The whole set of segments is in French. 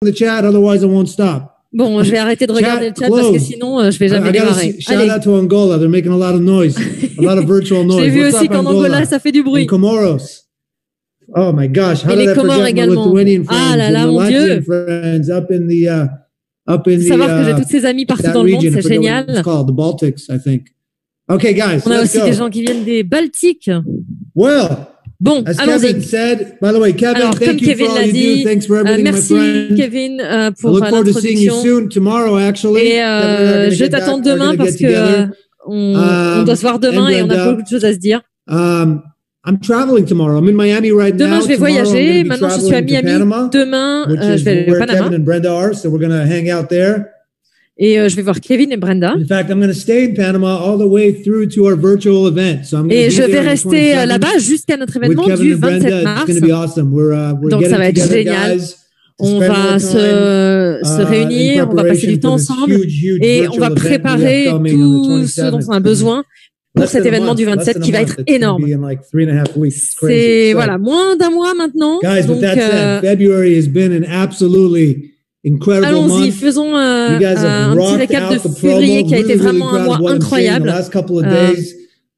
the chat, otherwise I won't stop. Bon, je vais arrêter de regarder le chat parce que sinon, je vais jamais démarrer. Shout out to Angola. They're making a lot of noise, a lot of virtual noise. J'ai vu aussi qu'en Angola, ça fait du bruit. And Comoros. Oh my gosh, how et did les I Comores forget my également. Lithuanian friends Ah là là, and the mon Latvian Dieu. friends up in the Savoir que j'ai toutes ces amies partout dans le monde, c'est génial. It's called the Baltics, I think. Okay, guys, on a let's aussi go. des gens qui viennent des Baltiques. Well, bon, as allons-y. Kevin said, by the way, Kevin, Alors, thank comme you Kevin for all l'a you dit, do. Thanks for everything, my merci friend. Kevin I pour look forward to seeing you l'introduction. soon tomorrow, actually. Et je t'attends demain parce que on doit se voir demain et on a beaucoup de choses à se dire. I'm traveling tomorrow. I'm in Miami right now. Demain, je vais voyager. Maintenant, je suis à Miami. Demain, je vais aller au Panama. Kevin and Brenda are, so we're going to hang out there. Et je vais voir Kevin et Brenda. In fact, I'm going to stay in Panama all the way through to our virtual event. So I'm going et je vais rester là-bas jusqu'à notre événement du 27 mars. It's going to be awesome. We're Donc, ça va être génial. On va se réunir, on va passer du temps ensemble et on va préparer tout ce dont on a besoin pour cet événement du 27 qui va être énorme. C'est voilà, moins d'un mois maintenant. Guys, donc, with that said, February has been an absolutely incredible allons-y, month. faisons un petit récap de février qui a été vraiment un mois incroyable.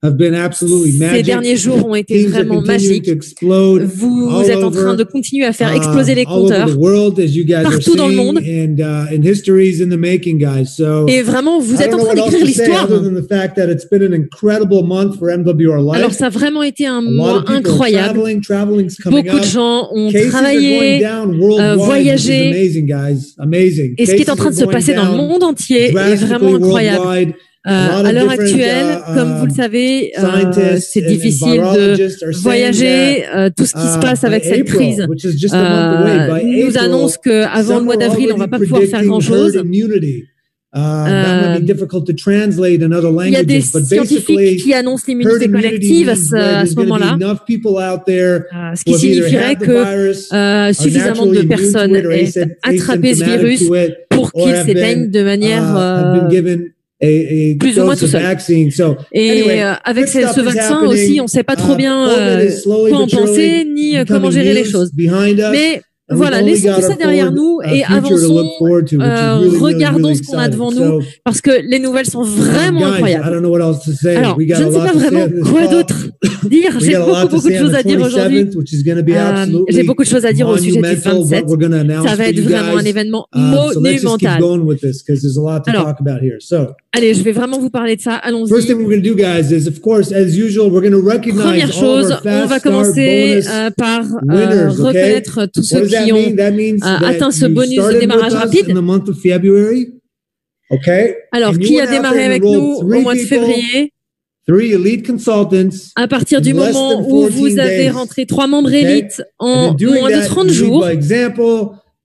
Ces derniers jours ont été vraiment magiques. Vous êtes en train de continuer à faire exploser les compteurs partout dans le monde. Et vraiment, vous êtes en train d'écrire l'histoire. Alors, ça a vraiment été un mois incroyable. Beaucoup de gens ont travaillé, voyagé. Et ce qui est en train de se passer dans le monde entier est vraiment incroyable. À l'heure actuelle, comme vous le savez, c'est difficile de voyager. Tout ce qui se passe avec cette crise nous annonce qu'avant le mois d'avril, on va pas pouvoir faire grand-chose. Il y a des scientifiques qui annoncent l'immunité collective à ce moment-là, ce qui signifierait que suffisamment de personnes aient attrapé ce virus pour qu'il s'éteigne de manière plus ou moins tout seul. Et avec ce vaccin aussi, on ne sait pas trop bien quoi en penser ni comment gérer les choses. Mais voilà, laissons tout ça derrière nous et avançons, regardons ce qu'on a devant nous parce que les nouvelles sont vraiment incroyables. Alors, je ne sais pas vraiment quoi d'autre dire. J'ai beaucoup de choses à dire aujourd'hui. J'ai beaucoup de choses à dire au sujet du 27. Ça va être vraiment un événement monumental. Alors, allez, je vais vraiment vous parler de ça. Allons-y. Première chose, on va commencer par reconnaître tous ceux qui ont atteint ce bonus de démarrage rapide. Alors, qui a démarré avec nous au mois de février? À partir du moment où vous avez rentré 3 membres élites en moins de 30 jours,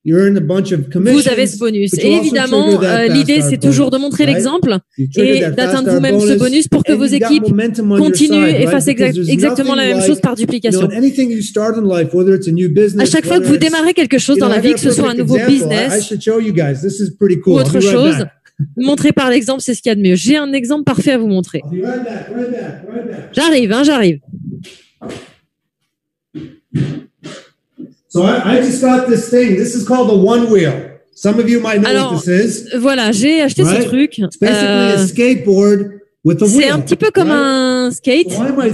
vous avez ce bonus. Et évidemment, l'idée, c'est toujours de montrer l'exemple et d'atteindre vous-même ce bonus pour que vos équipes continuent et fassent exactement la même chose par duplication. À chaque fois que vous démarrez quelque chose dans la vie, que ce soit un nouveau business ou autre chose, montrer par l'exemple, c'est ce qu'il y a de mieux. J'ai un exemple parfait à vous montrer. J'arrive. So I just got this thing. This is called a one wheel. Some of you might know what this is. Voilà, j'ai acheté ce truc. It's basically a skateboard with a wheel. C'est un petit peu comme un skate,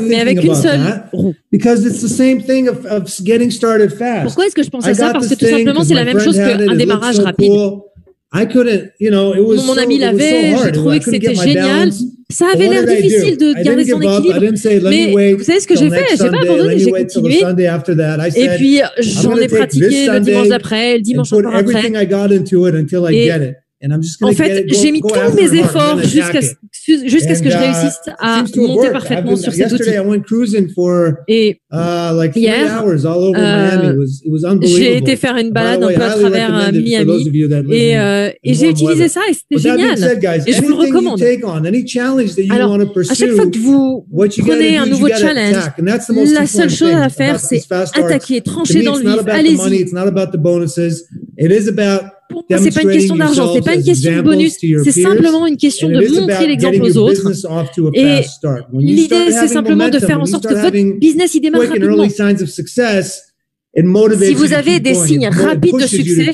mais avec une seule roue. Because it's the same thing of getting started fast. Pourquoi est-ce que je pense à ça? Parce que tout simplement, c'est la même chose qu'un démarrage rapide. Mon ami l'avait, j'ai trouvé que c'était génial. Ça avait l'air difficile de garder son équilibre. Mais vous savez ce que j'ai fait? J'ai pas abandonné, j'ai continué. Et puis, j'en ai pratiqué le dimanche d'après, le dimanche encore après. En fait, j'ai mis tous mes efforts jusqu'à ce que je réussisse à monter parfaitement sur cet outil. Et hier, j'ai été faire une balade un peu à travers Miami et j'ai utilisé ça et c'était génial. Et je vous le recommande. Alors, à chaque fois que vous prenez un nouveau challenge, la seule chose à faire, c'est attaquer, trancher dans le vif. Allez-y. Pour moi, c'est pas une question d'argent, c'est pas une question de bonus, c'est simplement une question de montrer l'exemple aux autres. Et l'idée, c'est simplement de faire en sorte que votre business y démarre rapidement. Si vous avez des signes rapides de succès,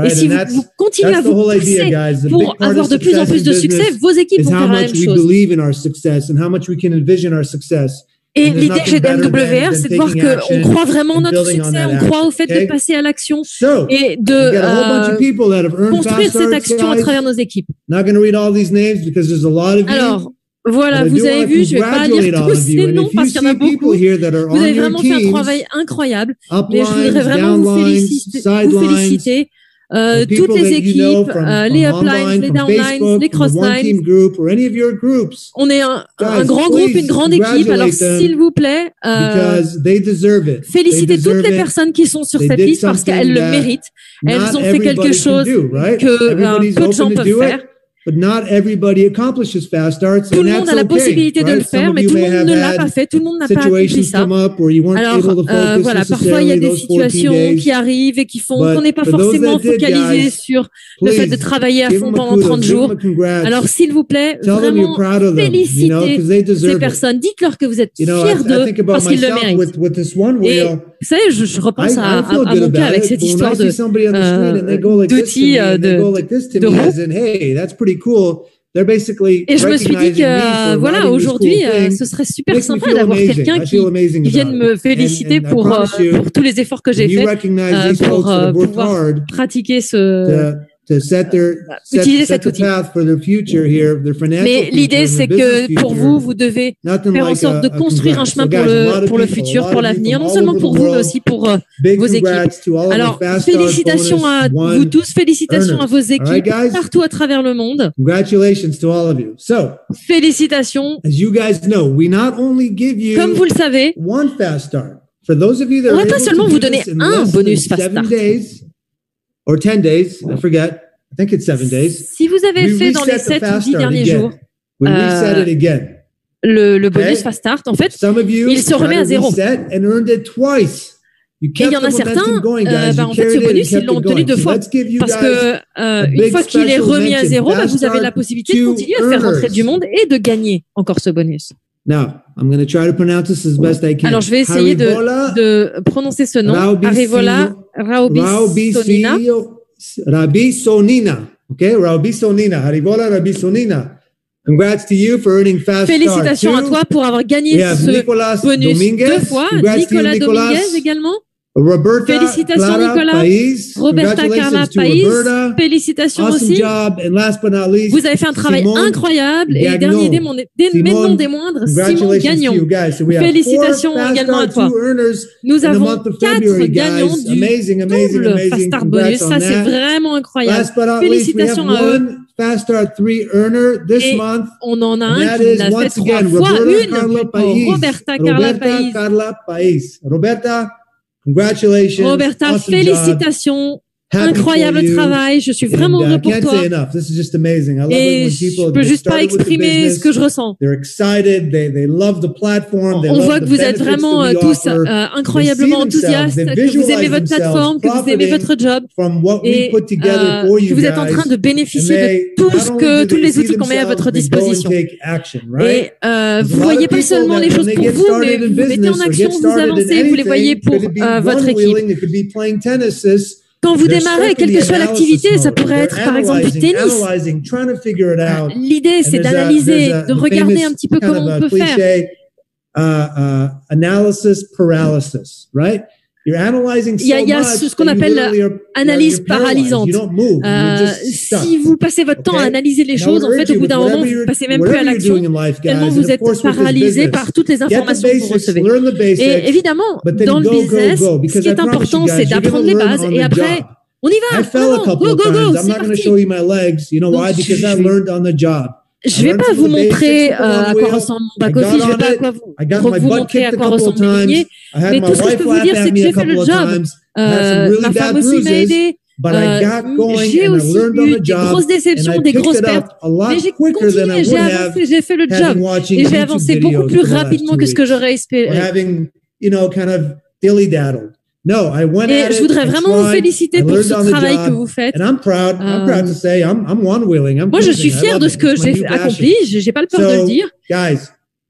et si vous continuez à vous pousser pour avoir de plus en plus de succès, vos équipes vont faire la même chose. Et l'idée chez DMWR, c'est de voir qu'on croit vraiment en notre succès, on croit au fait de passer à l'action et de construire cette action à travers nos équipes. Alors, voilà, vous avez vu, je ne vais pas lire tous ces noms parce qu'il y en a beaucoup. Vous avez vraiment fait un travail incroyable, mais je voudrais vraiment vous féliciter. Toutes les équipes, les uplines, les downlines, les crosslines. On est un grand groupe, une grande équipe. Alors, s'il vous plaît, félicitez toutes les personnes qui sont sur cette liste parce qu'elles le méritent. Elles ont fait quelque chose que peu de gens peuvent faire. Tout le monde a la possibilité de le faire, mais tout le monde ne l'a pas fait, tout le monde n'a pas accompli ça. Alors, voilà, parfois il y a des situations qui arrivent et qui font qu'on n'est pas forcément focalisé sur le fait de travailler à fond pendant 30 jours. Alors, s'il vous plaît, vraiment, félicitez ces personnes. Dites-leur que vous êtes fiers d'eux parce qu'ils le méritent. Et vous savez, je repense à mon cas avec cette histoire d'outils de roue. Et je me suis dit que, voilà, aujourd'hui, ce serait super sympa d'avoir quelqu'un qui vienne me féliciter pour tous les efforts que j'ai faits pour pouvoir pratiquer utiliser cet outil. Mais l'idée, c'est que pour vous, vous devez faire en sorte de construire un chemin pour le futur, pour l'avenir, non seulement pour vous, mais aussi pour vos équipes. Alors, félicitations à vous tous, félicitations à vos équipes partout à travers le monde. Félicitations. Comme vous le savez, on ne va pas seulement vous donner un bonus Fast Start. Or 10 days, I forget. I think it's 7 days. Si vous avez fait dans les 7 ou 10 derniers jours le bonus Fast Start, en fait, il se remet à zéro. Et il y en a certains, en fait, ce bonus, ils l'ont obtenu 2 fois. Parce que une fois qu'il est remis à zéro, vous avez la possibilité de continuer à faire rentrer du monde et de gagner encore ce bonus. Alors, je vais essayer de prononcer ce nom. Arivola Rabisonina. Okay, Rabisonina. Arivola Rabisonina. Congrats to you for earning Fast Start. Félicitations à toi pour avoir gagné ce bonus 2 fois. Nicolas Dominguez également. Félicitations Nicolas. Roberta Carla País. Félicitations aussi. Vous avez fait un travail incroyable. Et dernier mais non des moindres, Simon Gagnon. Félicitations également à toi. Nous avons 4 gagnants du double Fast Start bonus. Ça, c'est vraiment incroyable. Félicitations à eux. Et on en a un qui l'a fait 3 fois. Roberta Carla País. Roberta, félicitations. Incroyable travail, je suis vraiment heureux pour toi. Et je peux juste pas exprimer ce que je ressens. On voit que vous êtes vraiment tous incroyablement enthousiastes, que vous aimez votre plateforme, que vous aimez votre job et que vous êtes en train de bénéficier de tous les outils qu'on met à votre disposition. Et vous voyez pas seulement les choses pour vous, mais vous mettez en action, vous avancez, vous les voyez pour votre équipe. Quand vous démarrez, quelle que soit l'activité, ça pourrait être par exemple du tennis. L'idée, c'est d'analyser, de regarder un petit peu comment on peut faire. Analysis paralysis, right? Il y a ce qu'on appelle analyse paralysante. Si vous passez votre temps à analyser les choses, en fait, au bout d'un moment, vous ne passez même plus à l'action, tellement vous êtes paralysé par toutes les informations que vous recevez. Et évidemment, dans le business, ce qui est important, c'est d'apprendre les bases et après, on y va. Go, go, go, c'est parti. Je vais pas vous montrer à quoi ressemble mon back-office, je vais pas vous montrer à quoi ressemble mes lignées, mais tout ce que je peux vous dire, c'est que j'ai fait le job. Ma femme aussi m'a aidé. J'ai aussi eu des grosses déceptions, des grosses pertes, mais j'ai continué, j'ai avancé, j'ai fait le job et j'ai avancé beaucoup plus rapidement que ce que j'aurais espéré. Et je voudrais vraiment vous féliciter pour ce travail que vous faites. Moi, je suis fier de ce que j'ai accompli. J'ai pas le peur de le dire.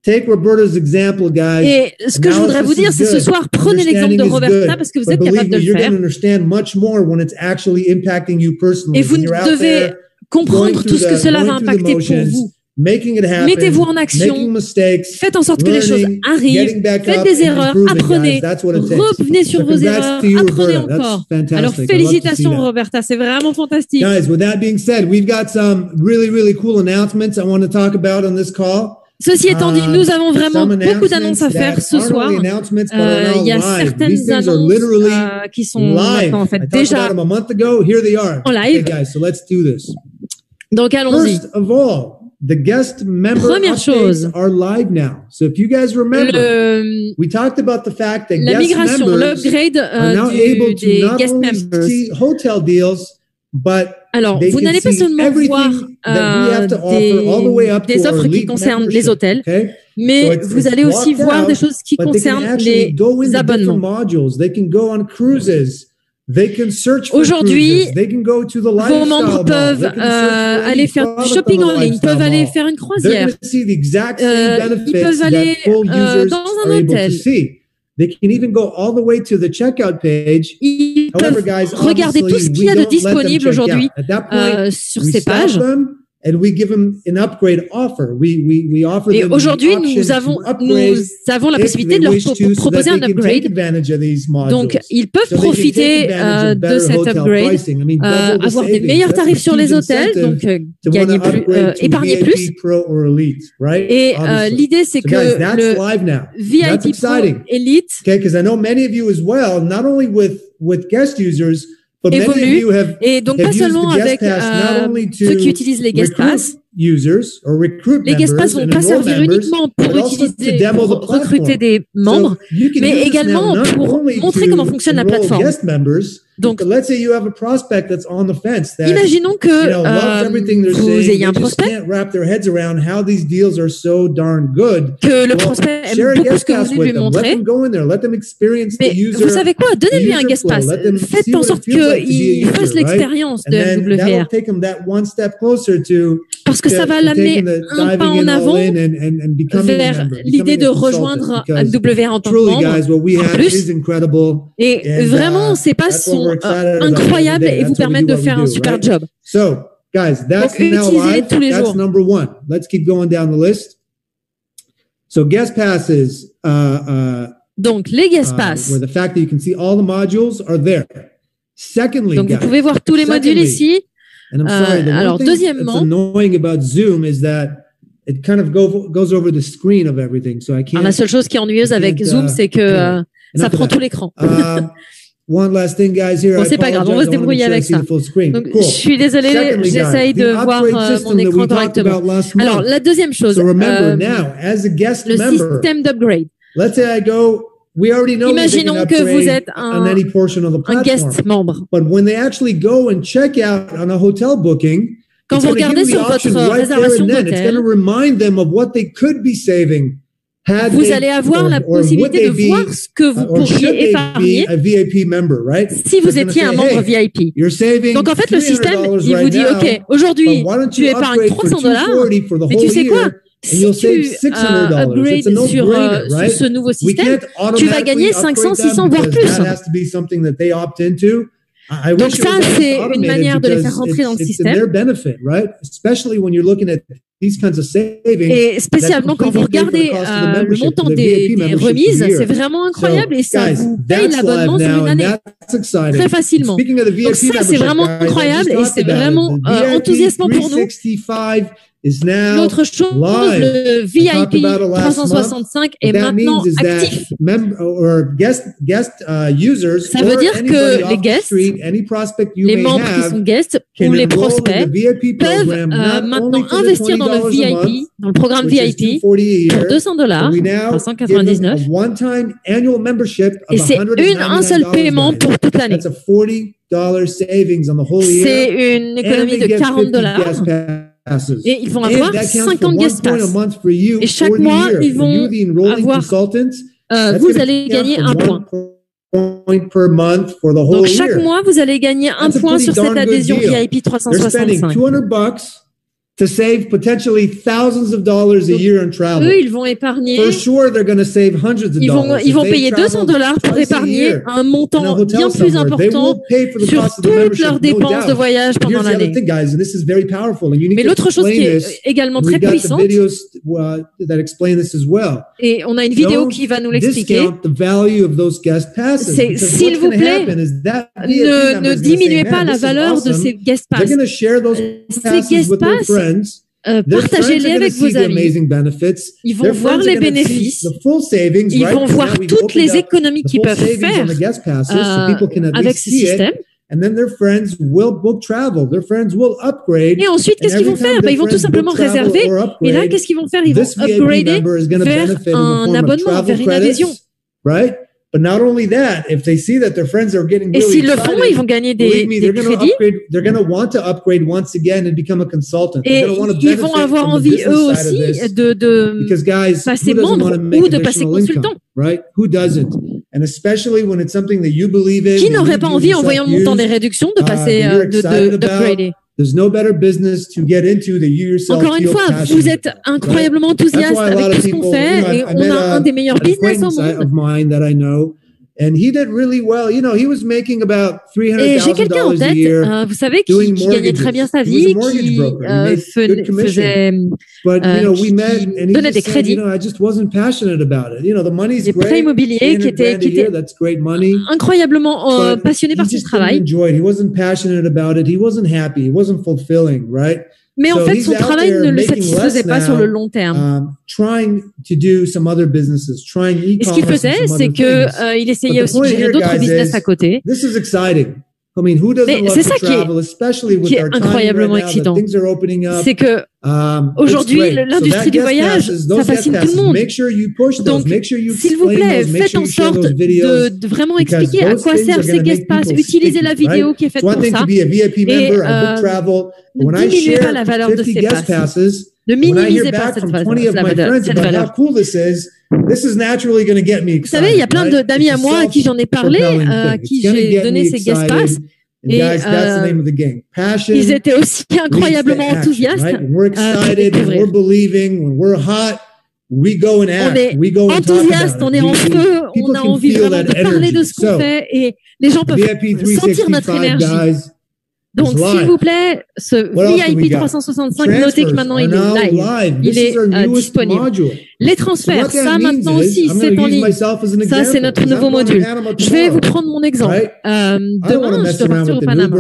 take Roberta's example, guys. Et ce que je voudrais vous dire, c'est ce soir, prenez l'exemple de Roberta parce que vous êtes capable de le faire. Et vous devez comprendre tout ce que cela va impacter pour vous. Mettez-vous en action, faites en sorte que les choses arrivent, faites des erreurs, apprenez, revenez sur vos erreurs, apprenez encore. Alors félicitations Roberta, c'est vraiment fantastique. Guys, with that being said, we've got some really cool announcements I want to talk about on this call. Ceci étant dit, nous avons vraiment beaucoup d'annonces à faire ce soir. Il y a certaines annonces qui sont maintenant en fait déjà en live. Donc allons-y. Première chose, la migration, l'upgrade des guest members. Alors, vous n'allez pas seulement voir des offres qui concernent les hôtels, mais vous allez aussi voir des choses qui concernent les abonnements. Aujourd'hui, vos membres peuvent aller faire du shopping en ligne, peuvent aller faire une croisière, ils peuvent aller dans un hôtel. Ils peuvent regarder tout ce qu'il y a de disponible aujourd'hui sur ces pages. Et aujourd'hui, nous avons la possibilité de leur proposer un upgrade. Donc, ils peuvent profiter de cet upgrade, avoir des meilleurs tarifs sur les hôtels, donc gagner plus, épargner plus. Et l'idée, c'est que le VIP Pro Elite évolue, et donc pas seulement avec ceux qui utilisent les guest pass. Les guest pass vont pas servir uniquement pour recruter des membres, mais également pour montrer comment fonctionne la plateforme. Donc, imaginons que vous ayez un prospect, que le prospect aime beaucoup ce que vous venez lui montrer, mais vous savez quoi? Donnez-lui un guest pass. Faites en sorte qu'il fasse l'expérience de MWR. Parce que ça va l'amener un pas en avant vers l'idée de rejoindre MWR en tant que membre. En plus, et vraiment, ces passes sont incroyables et vous permettent de faire un super job. Donc, utilisez-les tous les jours. Number one. Let's keep going down the list. So guest passes. Donc les guest pass. Where the fact that you can see all the modules are there. Secondly, donc vous pouvez voir tous les modules ici. Alors deuxièmement, la seule chose qui est ennuyeuse avec Zoom, c'est que ça prend tout l'écran. Bon, c'est pas grave, on va se débrouiller avec ça. Donc, je suis désolée, j'essaye de voir mon écran correctement. Alors, la deuxième chose, le système d'upgrade. Imaginons que vous êtes un guest membre. Quand vous regardez sur votre réservation d'hôtel, vous allez avoir la possibilité de voir ce que vous pourriez épargner si vous étiez un membre VIP. Donc en fait, le système, il vous dit, OK, aujourd'hui, tu épargnes $300, mais tu sais quoi? Si tu upgrades sur ce nouveau système, tu vas gagner 500, 600, voire plus. Donc ça, c'est une manière de les faire rentrer dans le système. Et spécialement quand vous regardez le montant des remises, c'est vraiment incroyable et ça vous paye l'abonnement sur une année très facilement. Donc ça, c'est vraiment incroyable et c'est vraiment enthousiasmant pour nous. L'autre chose, le VIP 365 est maintenant actif. Ça veut dire que les guests, les membres qui sont guests ou les prospects peuvent maintenant investir dans le VIP, dans le programme VIP pour $200, $399. Et c'est un seul paiement pour toute l'année. C'est une économie de $40. Et ils vont avoir 50 guest pass. Et chaque mois, ils vont avoir, vous allez gagner un point. Donc chaque mois, vous allez gagner un point sur cette adhésion VIP 365. to save potentially thousands of dollars a year on travel. Eux, ils vont épargner. For sure, they're going to save hundreds of dollars. Ils vont payer $200 pour épargner un montant bien plus important sur toutes leurs dépenses de voyage pendant l'année. Mais l'autre chose qui est également très puissante, et on a une vidéo qui va nous l'expliquer, c'est s'il vous plaît, ne diminuez pas la valeur de ces guest pass. Ces guest pass, partagez-les avec vos amis. Ils vont voir les bénéfices. Ils vont voir toutes les économies qu'ils peuvent faire avec ce système. Et ensuite, qu'est-ce qu'ils vont faire? Ils vont tout simplement réserver. Et là, qu'est-ce qu'ils vont faire? Ils vont upgrader vers un abonnement, vers une adhésion. But not only that, if they see that their friends are getting really excited, ils vont gagner des crédits. They're going to want to upgrade once again and become a consultant. Et ils vont avoir envie eux aussi de passer membre ou de passer consultant. Right? Who doesn't? And especially when it's something that you believe in. Qui n'aurait pas envie, en voyant le montant des réductions, de passer d'upgrader? There's no better business to get into that you yourself. Encore une fois, vous êtes incroyablement enthousiaste avec tout ce qu'on fait et on a un des meilleurs business au monde. And he did really well. You know, he was making about Et j'ai quelqu'un en tête, vous savez, qui gagnait très bien sa vie, qui faisait, donnait des crédits, des prêts immobiliers, qui était incroyablement passionné par son travail. Mais en fait, son travail ne le satisfaisait pas sur le long terme. Et ce qu'il faisait, c'est qu'il essayait aussi de gérer d'autres business à côté. Mais c'est ça qui est incroyablement excitant. C'est que aujourd'hui, l'industrie du voyage, ça fascine tout le monde. Donc, s'il vous plaît, faites en sorte de vraiment expliquer à quoi servent ces guest pass, utilisez la vidéo qui est faite pour ça, et ne diminuez pas la valeur de ces passes. Ne minimisez pas cette valeur. Vous savez, il y a plein d'amis à moi à qui j'en ai parlé, à qui j'ai donné ces guest pass. Et ils étaient aussi incroyablement enthousiastes. On est enthousiaste, on est en feu, on a envie vraiment de parler de ce qu'on fait et les gens peuvent sentir notre énergie. Donc, s'il vous plaît, ce VIP 365, notez que maintenant il est live, il est disponible. Les transferts, ça maintenant aussi, c'est en ligne. Ça, c'est notre nouveau module. Je vais vous prendre mon exemple. Demain, je dois partir au Panama.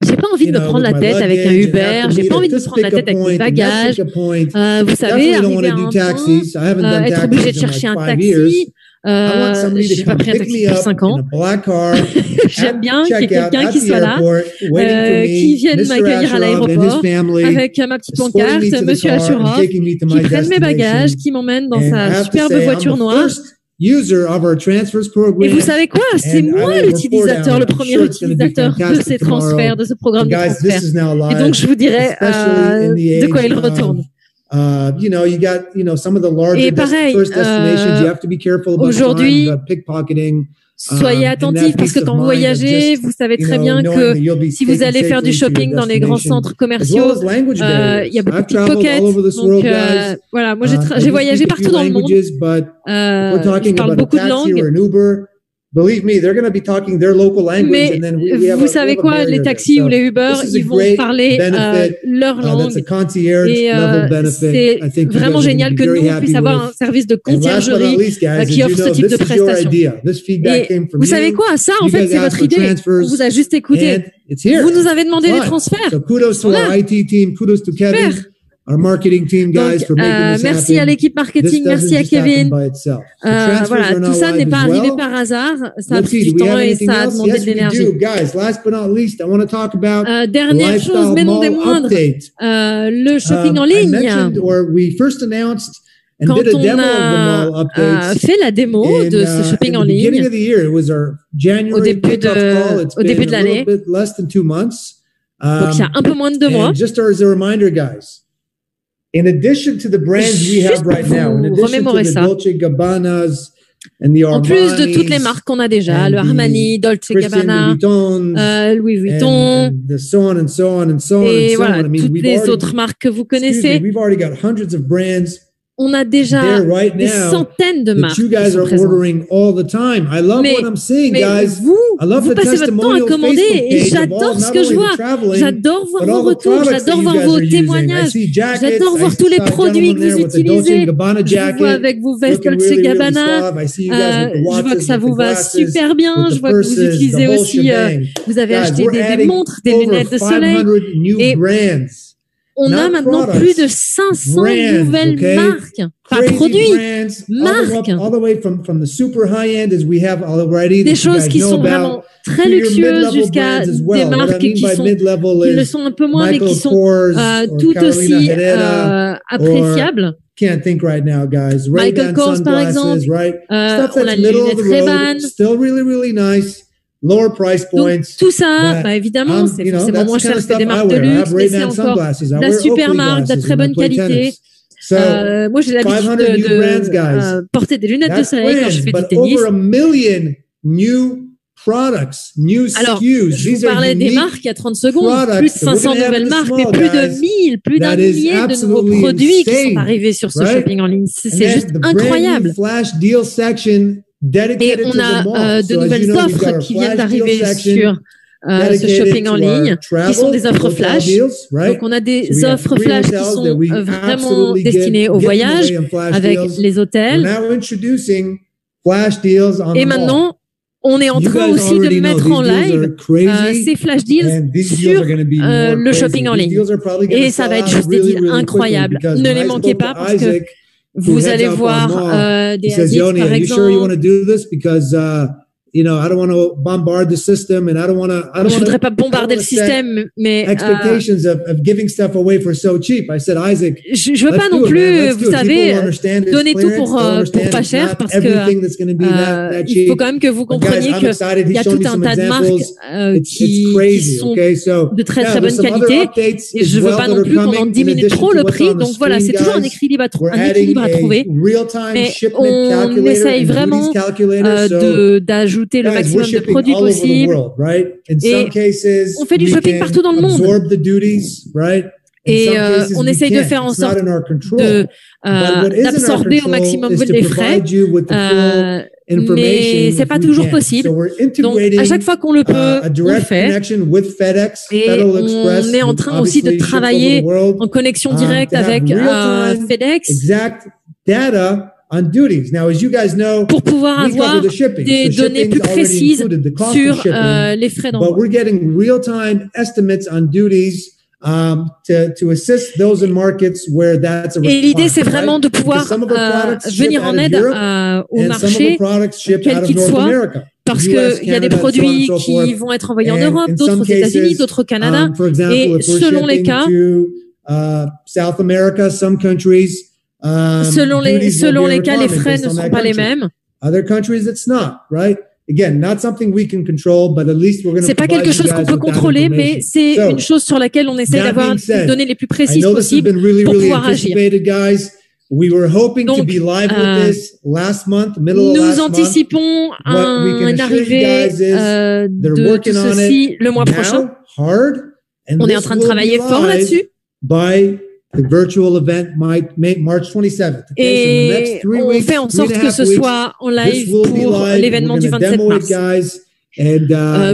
J'ai pas envie de me prendre la tête avec un Uber, j'ai pas envie de me prendre la tête avec mes bagages. Vous savez, arriver à un point, être obligé de chercher un taxi. J'ai pas pris un taxi depuis 5 ans. J'aime bien qu'il y ait quelqu'un qui soit là, qui vienne m'accueillir à l'aéroport avec ma petite pancarte, Monsieur Ashurov, qui prenne mes bagages, qui m'emmène dans sa superbe voiture noire. Et vous savez quoi? C'est moi l'utilisateur, le premier utilisateur de ces transferts, de ce programme de transfert. Et donc, je vous dirai de quoi il retourne. Et pareil, aujourd'hui, soyez attentifs parce que quand vous voyagez, vous savez très bien que si vous allez faire du shopping dans les grands centres commerciaux, il y a beaucoup de pickpockets. Donc voilà, moi j'ai voyagé partout dans le monde. Je parle beaucoup de langues. Mais vous savez quoi, les taxis ou les Uber, ils vont parler leur langue. Et c'est vraiment génial que nous, on puisse avoir un service de conciergerie qui offre ce type de prestations. Et vous savez quoi, ça, en fait, c'est votre idée. On vous a juste écouté. Vous nous avez demandé des transferts. Super. Donc, merci à l'équipe marketing, merci à Kevin. Voilà, tout ça n'est pas arrivé par hasard, ça a pris du temps et ça a demandé de l'énergie. Dernière chose, mais non des moindres, le shopping en ligne. Quand on a fait la démo de ce shopping en ligne au début de l'année, donc il y a un peu moins de 2 mois, in addition to the brands we have right now, in addition to the Dolce & Gabbanas, En plus de toutes les marques qu'on a déjà, le Armani, Dolce Gabbana, Louis Vuitton, et voilà, toutes les autres marques que vous connaissez. On a déjà des centaines de marques qui sont présentes. Mais vous passez votre temps à commander et j'adore ce que je vois. J'adore voir vos retours, j'adore voir vos témoignages, j'adore voir tous les produits que vous utilisez. Je vous vois avec vos vestes Dolce Gabbana, je vois que ça vous va super bien, je vois que vous utilisez aussi, vous avez acheté des montres, des lunettes de soleil. Et on a maintenant plus de 500 nouvelles marques, pas produits, marques. Des choses qui sont vraiment très luxueuses jusqu'à des marques qui le sont un peu moins, mais qui sont tout aussi appréciables. Michael Kors, par exemple, on a les lunettes Ray-Ban. Lower price points. Donc, tout ça, évidemment, c'est forcément moins cher que des marques de luxe, mais c'est encore de la super marque, de la très bonne qualité. Moi, j'ai l'habitude de porter des lunettes de soleil quand je fais du tennis. Alors, je vous parlais des marques il y a 30 secondes, plus de 500 nouvelles marques, mais plus d'un millier de nouveaux produits qui sont arrivés sur ce shopping en ligne. C'est juste incroyable. Et on a de nouvelles offres qui viennent d'arriver sur ce shopping en ligne, qui sont des offres flash. Donc, on a des offres flash qui sont vraiment destinées au voyage avec les hôtels. Et maintenant, on est en train aussi de mettre en live ces flash deals sur le shopping en ligne. Et ça va être juste des deals incroyables. Ne les manquez pas parce que vous allez voir des Asics, par exemple. Je voudrais pas bombarder le système, mais je veux pas non plus, vous savez, donner tout pour pas cher, parce que il faut quand même que vous compreniez qu'il y a tout un tas de marques qui sont de très très bonne qualité, et je veux pas non plus qu'on en diminue trop le prix. Donc voilà, c'est toujours un équilibre à trouver, mais on essaye vraiment d'ajouter le maximum de produits possible. Et on fait du shopping partout dans le monde. Et on essaye de faire en sorte d'absorber au maximum les frais. Mais c'est pas toujours possible. Donc, à chaque fois qu'on le peut, on le fait. Et on est en train aussi de travailler en connexion directe avec FedEx. Pour pouvoir avoir des données plus précises sur les frais d'envoi. Et l'idée, c'est vraiment de pouvoir venir en aide au marché, quel qu'il soit, parce qu'il y a des produits qui vont être envoyés en Europe, d'autres aux États-Unis, d'autres au Canada, et selon les cas, selon les cas, les frais ne sont pas les mêmes. C'est pas quelque chose qu'on peut contrôler, mais c'est une chose sur laquelle on essaie d'avoir les données les plus précises possibles pour pouvoir agir. Donc, nous anticipons une arrivée de tout ceci le mois prochain. On est en train de travailler fort là-dessus. Et on fait en sorte que ce soit en live pour l'événement du 27 mars.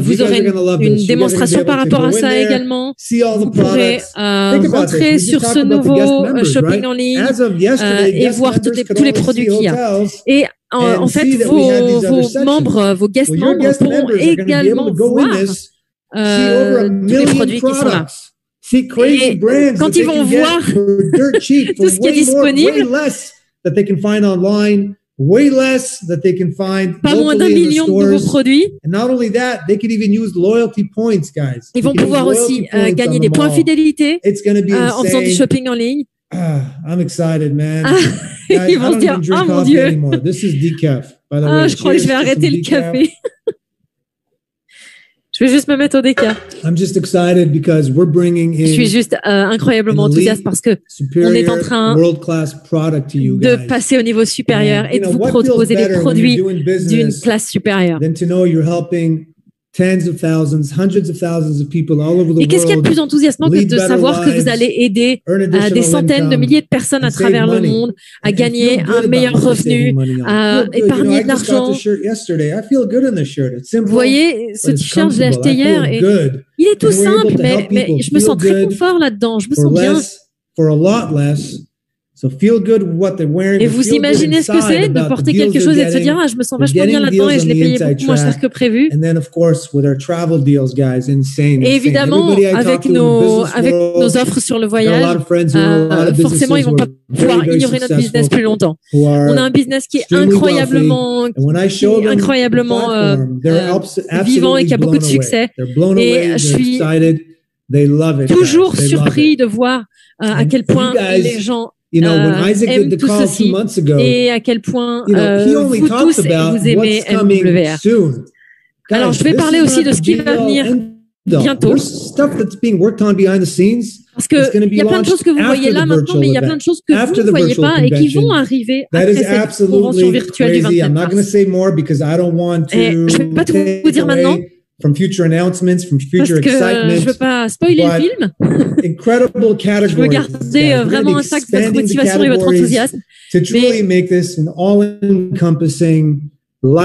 Vous aurez une démonstration par rapport à ça également. Vous pourrez rentrer sur ce nouveau shopping en ligne et voir tous les produits qu'il y a. Et en fait, vos membres, vos guest membres pourront également voir tous les produits qui sont là. Et quand ils vont voir tout ce qui est disponible, pas moins d'1 million de nouveaux produits. Ils vont pouvoir aussi gagner des points fidélité en faisant du shopping en ligne. Ils vont se dire, oh mon Dieu, je crois que je vais arrêter le café. Je vais juste me mettre au déca. I'm just excited because we're bringing in Je suis juste incroyablement enthousiaste parce que on est en train de passer au niveau supérieur et de vous proposer des produits d'une classe supérieure. Et qu'est-ce qu'il y a de plus enthousiasmant que de savoir que vous allez aider des centaines de milliers de personnes à travers le monde à gagner un meilleur revenu, à épargner de l'argent. Vous voyez, ce t-shirt, je l'ai acheté hier et il est tout simple, mais je me sens très confort là-dedans. Je me sens bien. Et vous imaginez ce que c'est de porter quelque chose et de se dire je me sens vachement bien là-dedans et je l'ai payé beaucoup moins cher que prévu. Et évidemment, avec nos offres sur le voyage, forcément, ils vont pas pouvoir ignorer notre business plus longtemps. On a un business qui est incroyablement vivant et qui a beaucoup de succès. Et je suis toujours surpris de voir à quel point les gens aime tout ceci et à quel point vous tous vous aimez MWR. Alors, je vais parler aussi de ce qui va venir bientôt. Parce qu'il y a plein de choses que vous voyez là maintenant, mais il y a plein de choses que vous ne voyez pas et qui vont arriver après cette convention virtuelle du 29 mars. Et je ne vais pas tout vous dire maintenant. Parce que je ne veux pas spoiler le film. Je veux garder vraiment intact votre motivation et votre enthousiasme. Vous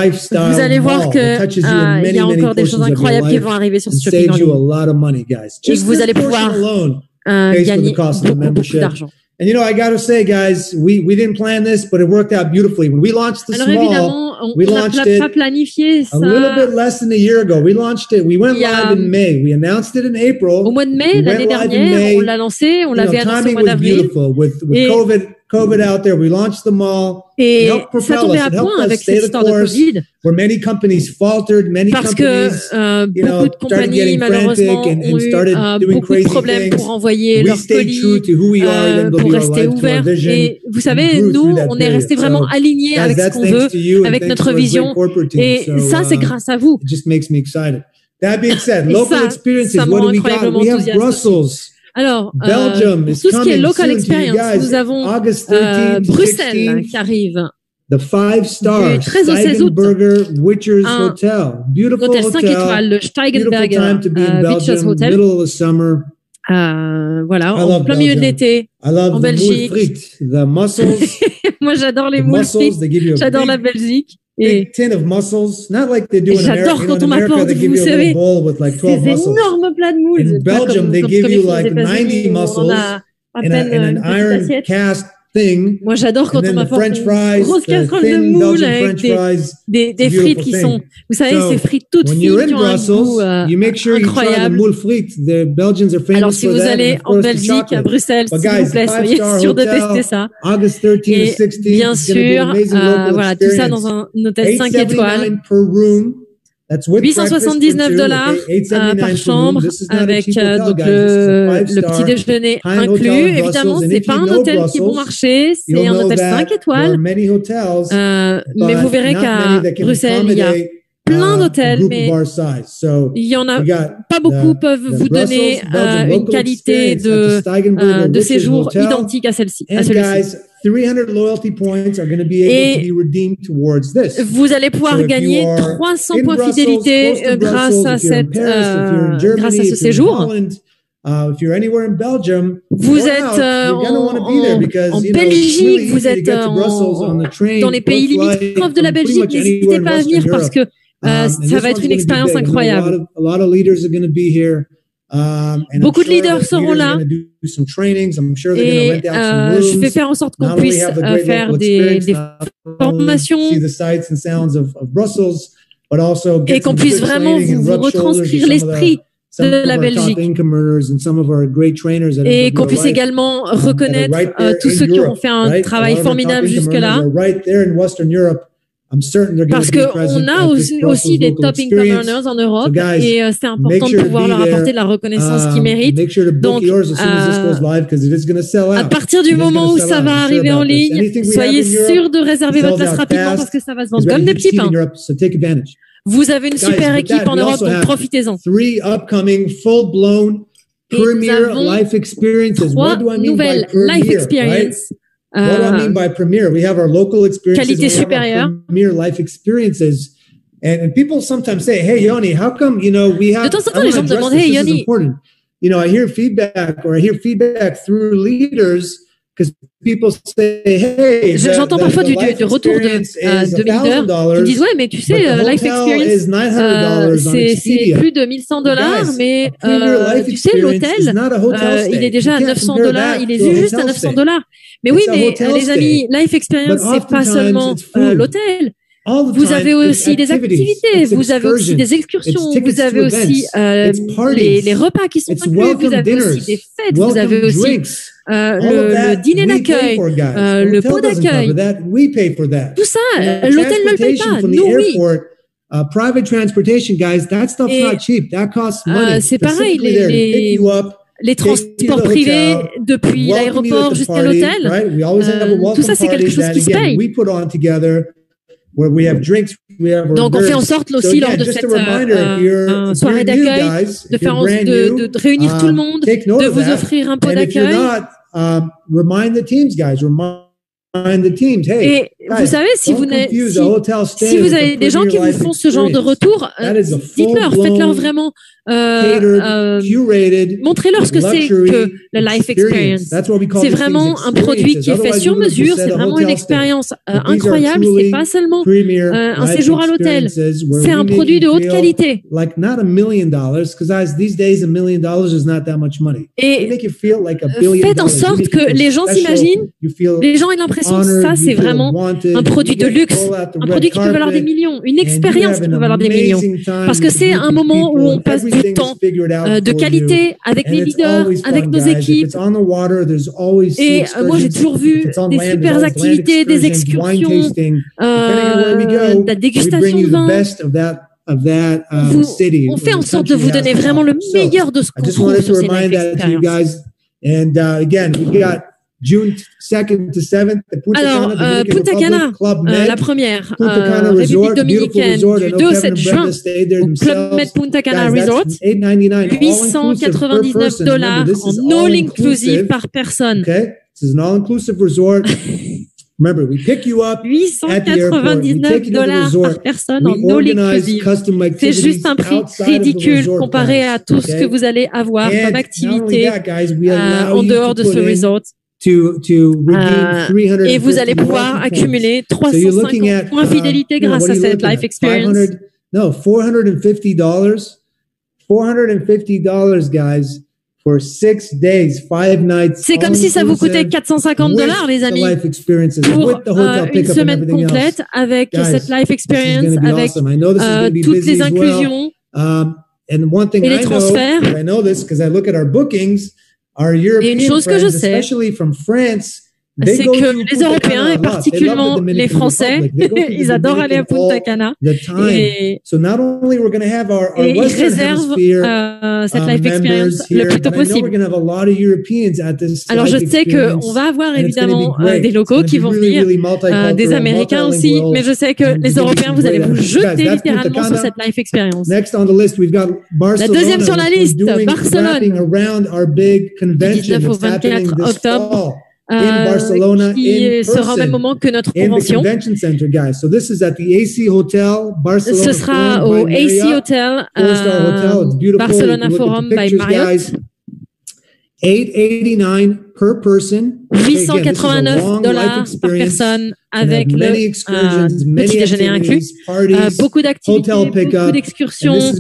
allez voir qu'il y a encore des choses incroyables qui vont arriver sur ce shopping en ligne. Et que vous allez pouvoir gagner beaucoup d'argent. And you know, I gotta say, guys, we didn't plan this, but it worked out beautifully. When we launched the small, we launched it a little bit less than a year ago. We launched it. We went live in May. We announced it in April. Au mois de mai l'année dernière, on l'a lancé. On l'avait annoncé au mois d'avril. With COVID out there, we launched the mall. Et ça tombait à point avec cette histoire de Covid. Where many companies faltered, parce que beaucoup de compagnies malheureusement ont eu beaucoup de problèmes pour envoyer leurs colis, pour rester ouverts. Et vous savez, nous, on est resté vraiment alignés avec ce qu'on veut, avec notre vision. Et ça, c'est grâce à vous. That being said, local experiences, what do we got? We have Brussels. Alors, pour tout ce qui est local experience, nous avons Bruxelles qui arrive. The 5-star Steigenberger Witchers Hotel. Beautiful hôtel 5 étoiles, le Steigenberger Witchers Hotel. Voilà, en plein milieu de l'été, en Belgique. Moi, j'adore les moules frites. J'adore la Belgique. Et j'adore quand on m'apporte, vous savez, ces énormes plats de moules. In Belgium, they give you like 90 mussels in an iron cast thing. Moi, j'adore quand on m'apporte une grosse casserole de moules avec des frites qui sont, vous savez, ces frites toutes fines qui ont un goût incroyable. Alors, si vous allez en Belgique, à Bruxelles, s'il vous plaît, soyez sûrs de tester ça. Et bien sûr, voilà, tout ça dans un hôtel 5 étoiles. $879 par chambre avec donc le petit déjeuner inclus. Évidemment, c'est pas un hôtel qui est bon marché, c'est un hôtel 5 étoiles. Mais vous verrez qu'à Bruxelles, il y a plein d'hôtels, mais il y en a pas beaucoup peuvent vous donner une qualité de séjour identique à celui-ci. 300 loyalty points are going to be able to be redeemed towards this. Vous allez pouvoir gagner 300 points fidélité grâce à ce séjour. If you're anywhere in Belgium, vous êtes en Belgique, vous êtes dans les pays limitrophes de la Belgique. N'hésitez pas à venir parce que ça va être une expérience incroyable. Beaucoup de leaders seront là et je vais faire en sorte qu'on puisse faire des formations et qu'on puisse vraiment vous retranscrire l'esprit de la Belgique et qu'on puisse également reconnaître tous ceux qui ont fait un travail formidable jusque-là. Parce qu'on a aussi des top income earners en Europe et c'est important de pouvoir leur apporter la reconnaissance qu'ils méritent. Donc, à partir du moment où ça va arriver en ligne, soyez sûr de réserver votre place rapidement parce que ça va se vendre comme des petits pains. Vous avez une super équipe en Europe, donc profitez-en. 3 upcoming full-blown premier life experiences. What do I mean by premier? Right? What do I mean by premier? We have our local experiences. Qualité supérieure. Premier life experiences. And people sometimes say, "Hey, Yoni, how come we have?" De temps en temps, les gens me demandent, "Hey, Yoni." I hear feedback through leaders. J'entends parfois du retour de leaders qui disent ouais mais tu sais life experience c'est plus de $1100 mais tu sais l'hôtel il est déjà à $900, il est juste à $900. Mais oui mais les amis, life experience c'est pas seulement l'hôtel. Vous avez aussi des activités, vous avez aussi des excursions, vous avez aussi les repas qui sont inclus, vous avez aussi des fêtes, vous avez aussi le dîner d'accueil, le pot d'accueil. Tout ça, l'hôtel ne le paye pas, nous oui. Private transportation, guys, that stuff's not cheap. That costs money. C'est pareil, les transports privés depuis l'aéroport jusqu'à l'hôtel, tout ça c'est quelque chose qui se paye. Donc on fait en sorte aussi lors de cette soirée d'accueil de réunir tout le monde, de vous offrir un pot d'accueil. Et vous savez, si vous avez des gens qui vous font ce genre de retour, dites-leur, faites-leur vraiment, montrez-leur ce que c'est que la life experience. C'est vraiment un produit qui est fait sur mesure, c'est vraiment une expérience incroyable, c'est pas seulement un séjour à l'hôtel, c'est un produit de haute qualité. Et faites en sorte que les gens s'imaginent, les gens aient l'impression que ça c'est vraiment un produit de luxe, un produit qui peut valoir des millions, une expérience qui peut valoir des millions. Parce que c'est un moment où on passe du temps de qualité avec les leaders, avec nos équipes. Et moi, j'ai toujours vu des super activités, des excursions, de la dégustation de vin. On fait en sorte de vous donner vraiment le meilleur de ce qu'on trouve sur ces life experiences. June 2nd to 7th at Punta Cana. Alors, Punta Cana, la première, République dominicaine, du 2 au 7 juin, au Club Med Punta Cana Resort, $899 en all-inclusive par personne. Okay, this is an all-inclusive resort. Remember, we pick you up at the airport, we take you to the resort, par personne en all-inclusive. C'est juste un prix ridicule comparé à tout ce que vous allez avoir comme activité en dehors de ce resort. Et vous allez pouvoir accumuler 350 points fidélité grâce à cette life experience. $450, guys, for 6 days, 5 nights. C'est comme si ça vous coûtait $450, les amis, pour une semaine complète avec cette life experience, avec toutes les inclusions et les transferts. Et une chose que je sais, c'est que les Européens, et particulièrement les Français, ils adorent aller à Punta Cana. Et ils réservent cette life experience le plus tôt possible. Alors je sais qu'on va avoir évidemment des locaux qui vont venir, des Américains aussi, mais je sais que les Européens, vous allez vous jeter littéralement sur cette life experience. La deuxième sur la liste, Barcelone, du 19 au 24 octobre. Qui sera au même moment que notre convention. Ce sera au AC Hotel, Barcelona Forum by Marriott. $889 par personne avec le petit déjeuner inclus. Beaucoup d'activités, beaucoup d'excursions,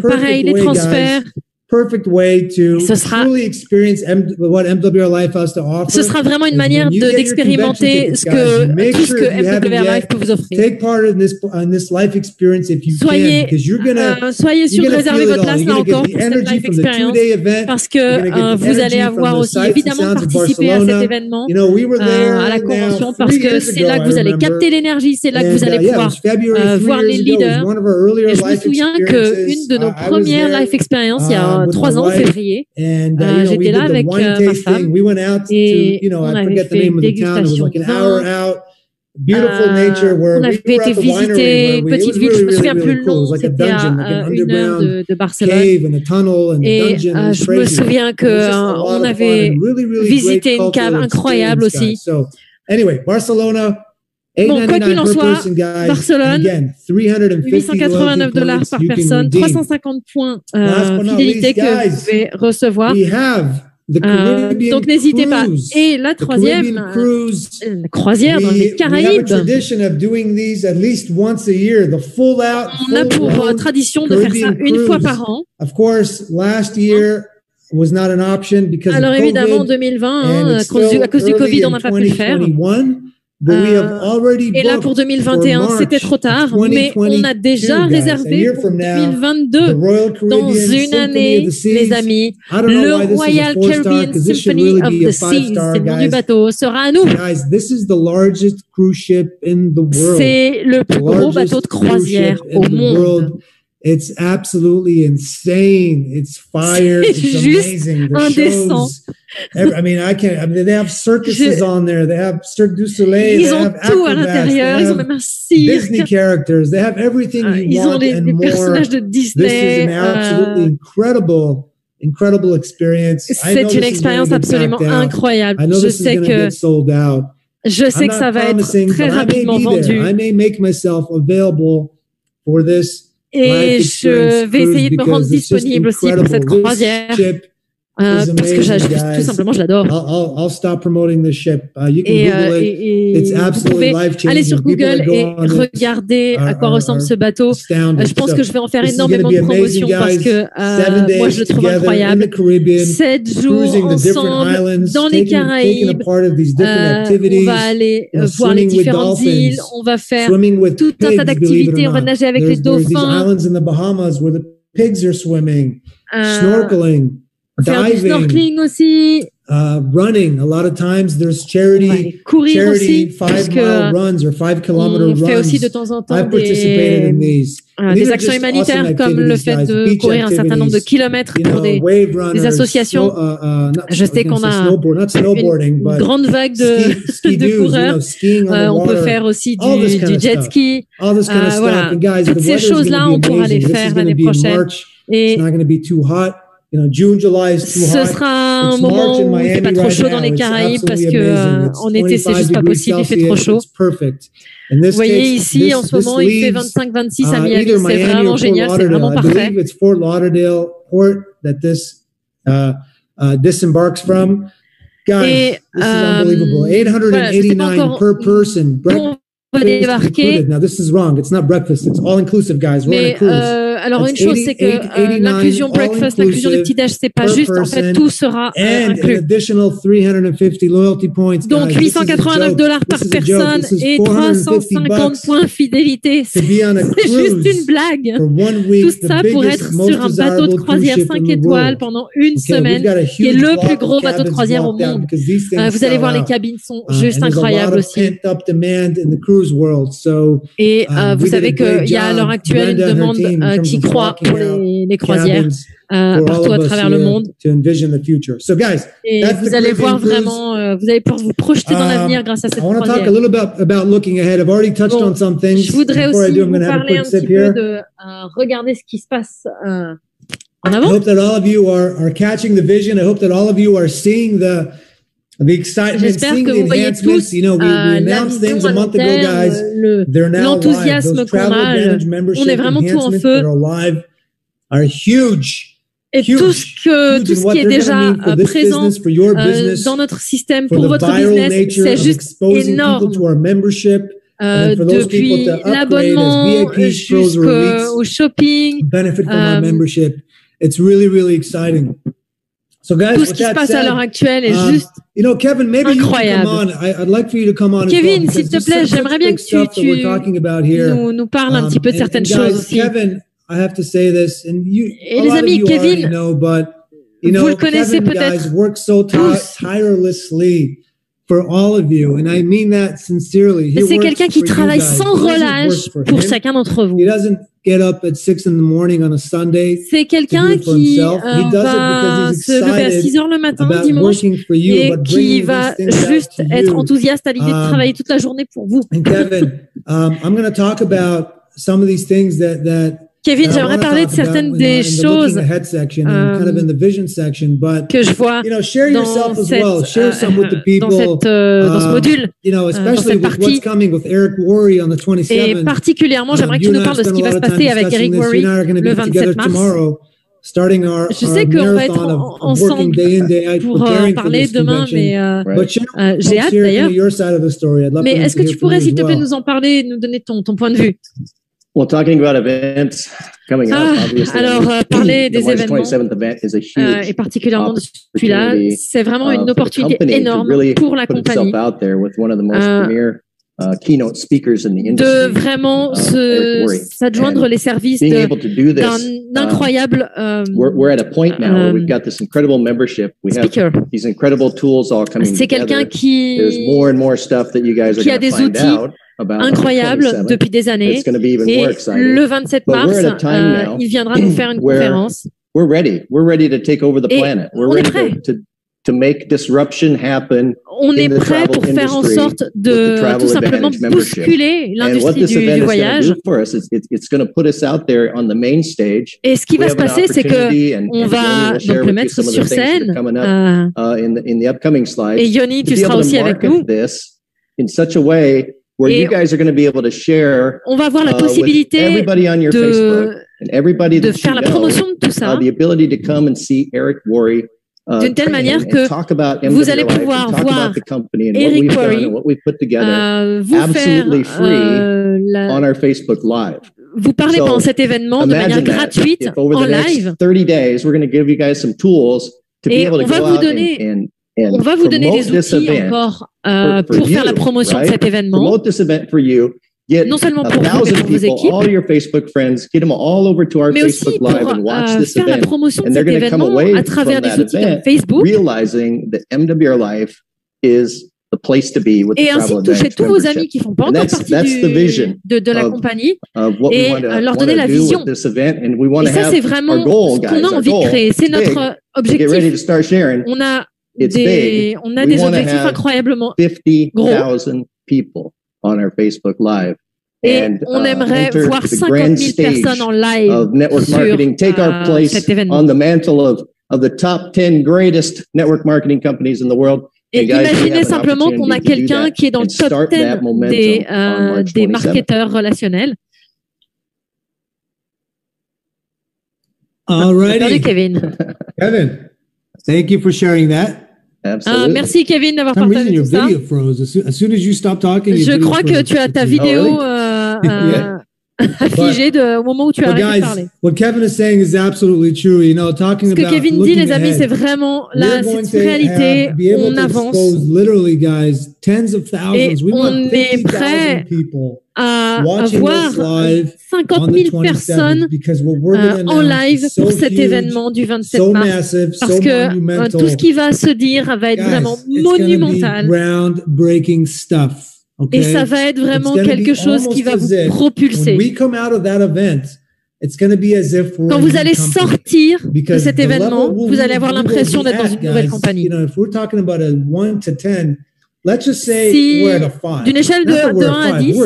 pareil, les transferts. Ce sera vraiment une manière d'expérimenter tout ce que MWR Life peut vous offrir. Soyez sûr de réserver votre place là encore pour cette life experience parce que vous allez avoir aussi évidemment participé à cet événement, à la convention, parce que c'est là que vous allez capter l'énergie, c'est là que vous allez pouvoir voir les leaders. Et je me souviens qu'une de nos premières life experiences, il y a 3 ans, en février, j'étais là avec ma femme et on avait fait une dégustation de vin. on avait été visiter une petite ville, je me souviens plus le nom, c'était à 1 heure de Barcelone. Et je me souviens qu'on avait visité une cave incroyable aussi. Bon, quoi qu'il en soit, Barcelone, $889 par personne, 350 points fidélité que vous pouvez recevoir. Donc n'hésitez pas. Et la troisième, la croisière dans les Caraïbes. On a pour tradition de faire ça une fois par an. Alors évidemment, en 2020, à cause du Covid, on n'a pas pu le faire. Et là, pour 2021, c'était trop tard, mais on a déjà réservé pour 2022. Dans une année, les amis, le Royal Caribbean Symphony of the Seas, c'est le nom du bateau, sera à nous. C'est le plus gros bateau de croisière au monde. It's absolutely insane. It's fire. It's amazing. The shows. I mean, they have circuses on there. They have Cirque du Soleil. Ils ont tout à l'intérieur. Ils ont même un cirque. Disney characters. They have everything you want and more. Ils ont les personnages de Disney. This is an absolutely incredible experience. C'est une expérience absolument incroyable. Je sais que ça va être très rapidement vendu. I may make myself available for this. Et je vais essayer de me rendre disponible aussi pour cette croisière parce que tout simplement je l'adore. Et vous pouvez aller sur Google et regarder à quoi ressemble ce bateau. Je pense que je vais en faire énormément de promotion parce que moi je le trouve incroyable. 7 jours ensemble dans les Caraïbes. On va aller voir les différentes îles. On va faire tout un tas d'activités. On va nager avec les dauphins. Faire du snorkeling aussi. Running. A lot of times there's charity aussi, 5-mile runs or 5-kilometer runs. On fait aussi de temps en temps des actions humanitaires comme le fait de courir un certain nombre de kilomètres pour des associations. Je sais qu'on a une grande vague de coureurs. On peut faire aussi du jet ski. Voilà. Toutes ces choses-là, on pourra les faire l'année prochaine. Et ce sera un moment où il fait pas trop chaud dans les Caraïbes parce que en été c'est juste pas possible, il fait trop chaud. Vous voyez ici en ce moment il fait 25-26 à Miami, c'est vraiment génial, c'est vraiment parfait. Et voilà, je sais pas encore où on va débarquer. Mais alors une chose c'est que l'inclusion breakfast, l'inclusion du petit-déj, c'est pas juste, en fait tout sera inclus. Donc $889 par personne et 350 points fidélité, c'est juste une blague. Tout ça pour être sur un bateau de croisière 5 étoiles pendant une semaine, qui est le plus gros bateau de croisière au monde. Vous allez voir, les cabines sont juste incroyables aussi. Et vous savez qu'il y a à l'heure actuelle une demande qui croît pour les croisières partout à travers le monde. Et vous allez voir vraiment, vous allez pouvoir vous projeter dans l'avenir grâce à cette croisière. Je voudrais aussi vous parler un petit peu de regarder ce qui se passe en avant. I hope that all of you are catching the vision. I hope that all of you are seeing the J'espère que vous voyez tous l'enthousiasme qu'on a. On est vraiment tout en feu. Et tout ce qui est déjà présent dans notre système pour votre business, c'est juste énorme. Depuis l'abonnement jusqu'au shopping. It's really exciting. So guys, tout ce qui se passe à l'heure actuelle est juste incroyable. Kevin, s'il te plaît, j'aimerais bien que tu nous parles un petit peu de certaines choses aussi. Et les amis, Kevin, vous le connaissez peut-être tous. for all of you, and I mean that sincerely. C'est quelqu'un qui travaille sans relâche pour chacun d'entre vous. He doesn't get up at 6 in the morning on a Sunday. C'est quelqu'un qui va se lever à 6 heures le matin dimanche et qui va juste être enthousiaste à l'idée de travailler toute la journée pour vous. And Kevin, I'm going to talk about some of these things that Kevin, j'aimerais parler de certaines des choses que je vois dans ce module, dans cette partie. Et particulièrement, j'aimerais que tu nous parles de ce qui va se passer avec Eric Worre le 27 mars. Je sais qu'on va être ensemble pour parler demain, mais j'ai hâte d'ailleurs. Mais est-ce que tu pourrais, s'il te plaît, nous en parler et nous donner ton point de vue? Well, talking about events coming up, obviously. Alors, parler des événements, et particulièrement de celui-là, c'est vraiment une opportunité énorme pour la compagnie de vraiment s'adjoindre les services d'un incroyable speaker. C'est quelqu'un qui a des outils incroyable depuis des années. Et le 27 mars, il viendra nous faire une conférence. We're ready to take over the planet. We're ready to make disruption happen. On est prêt pour faire en sorte de tout simplement bousculer l'industrie du voyage. Et ce qui va se passer, c'est que on va donc le mettre sur scène. Et Yoni, tu seras aussi avec nous. Where you guys are going to be able to share, on va avoir la possibilité de faire la promotion de tout ça d'une telle manière que vous allez pouvoir voir Eric Worre vous faire vous parler pendant cet événement de manière gratuite en live. Et on va vous donner des outils encore pour faire la promotion de cet événement. Non seulement pour vous, mais pour vos équipes, mais aussi pour faire la promotion de cet événement à travers des outils comme Facebook. Et ainsi toucher tous vos amis qui ne font pas encore partie de la compagnie et leur donner la vision. Et ça, c'est vraiment ce qu'on a envie de créer. C'est notre objectif. On a des objectifs incroyablement gros. Et on aimerait voir 50 000 personnes en live sur cet événement. Et imaginez simplement qu'on a quelqu'un qui est dans le top 10 des marketeurs relationnels. Alrighty. Kevin. Kevin, thank you for sharing that. Merci Kevin d'avoir partagé tout ça. Je crois que tu as ta vidéo figée au moment où tu as arrêté de parler. What Kevin is saying is absolutely true. You know, talking about ce que Kevin dit, les amis, c'est vraiment la réalité. On avance. Et on est prêt à avoir 50 000 personnes en live pour cet événement du 27 mars. Parce que tout ce qui va se dire va être vraiment monumental. Et ça va être vraiment quelque chose qui va vous propulser. Quand vous allez sortir de cet événement, vous allez avoir l'impression d'être dans une nouvelle compagnie. Si, d'une échelle de 1 à 10,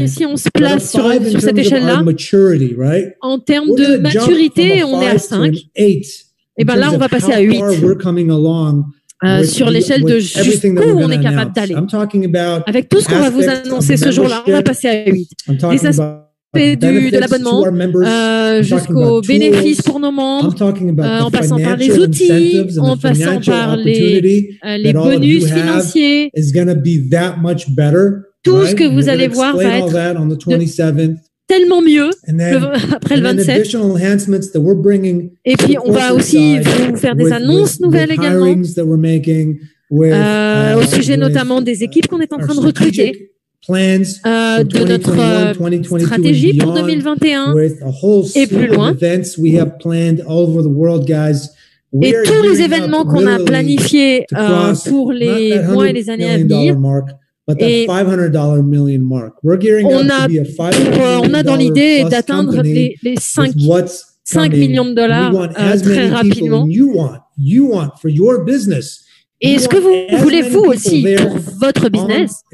si on se place sur cette échelle-là, en termes de maturité, on est à 5. Et bien là, on va passer à 8. Sur l'échelle de jusqu'où on est capable d'aller. Avec tout ce qu'on va vous annoncer ce jour-là, on va passer à 8. Des aspects de l'abonnement jusqu'aux bénéfices pour nos membres, en passant par les outils, en passant par les bonus financiers. Tout ce que vous allez voir va être tellement mieux après le 27. Et puis, on va aussi vous faire des annonces nouvelles également, au sujet notamment des équipes qu'on est en train de recruter. De notre stratégie pour 2021 et plus loin. Et tous les événements qu'on a planifiés pour les mois et les années à venir, et on a dans l'idée d'atteindre les 5 millions de dollars très rapidement. Et ce que vous voulez, vous aussi, pour votre business,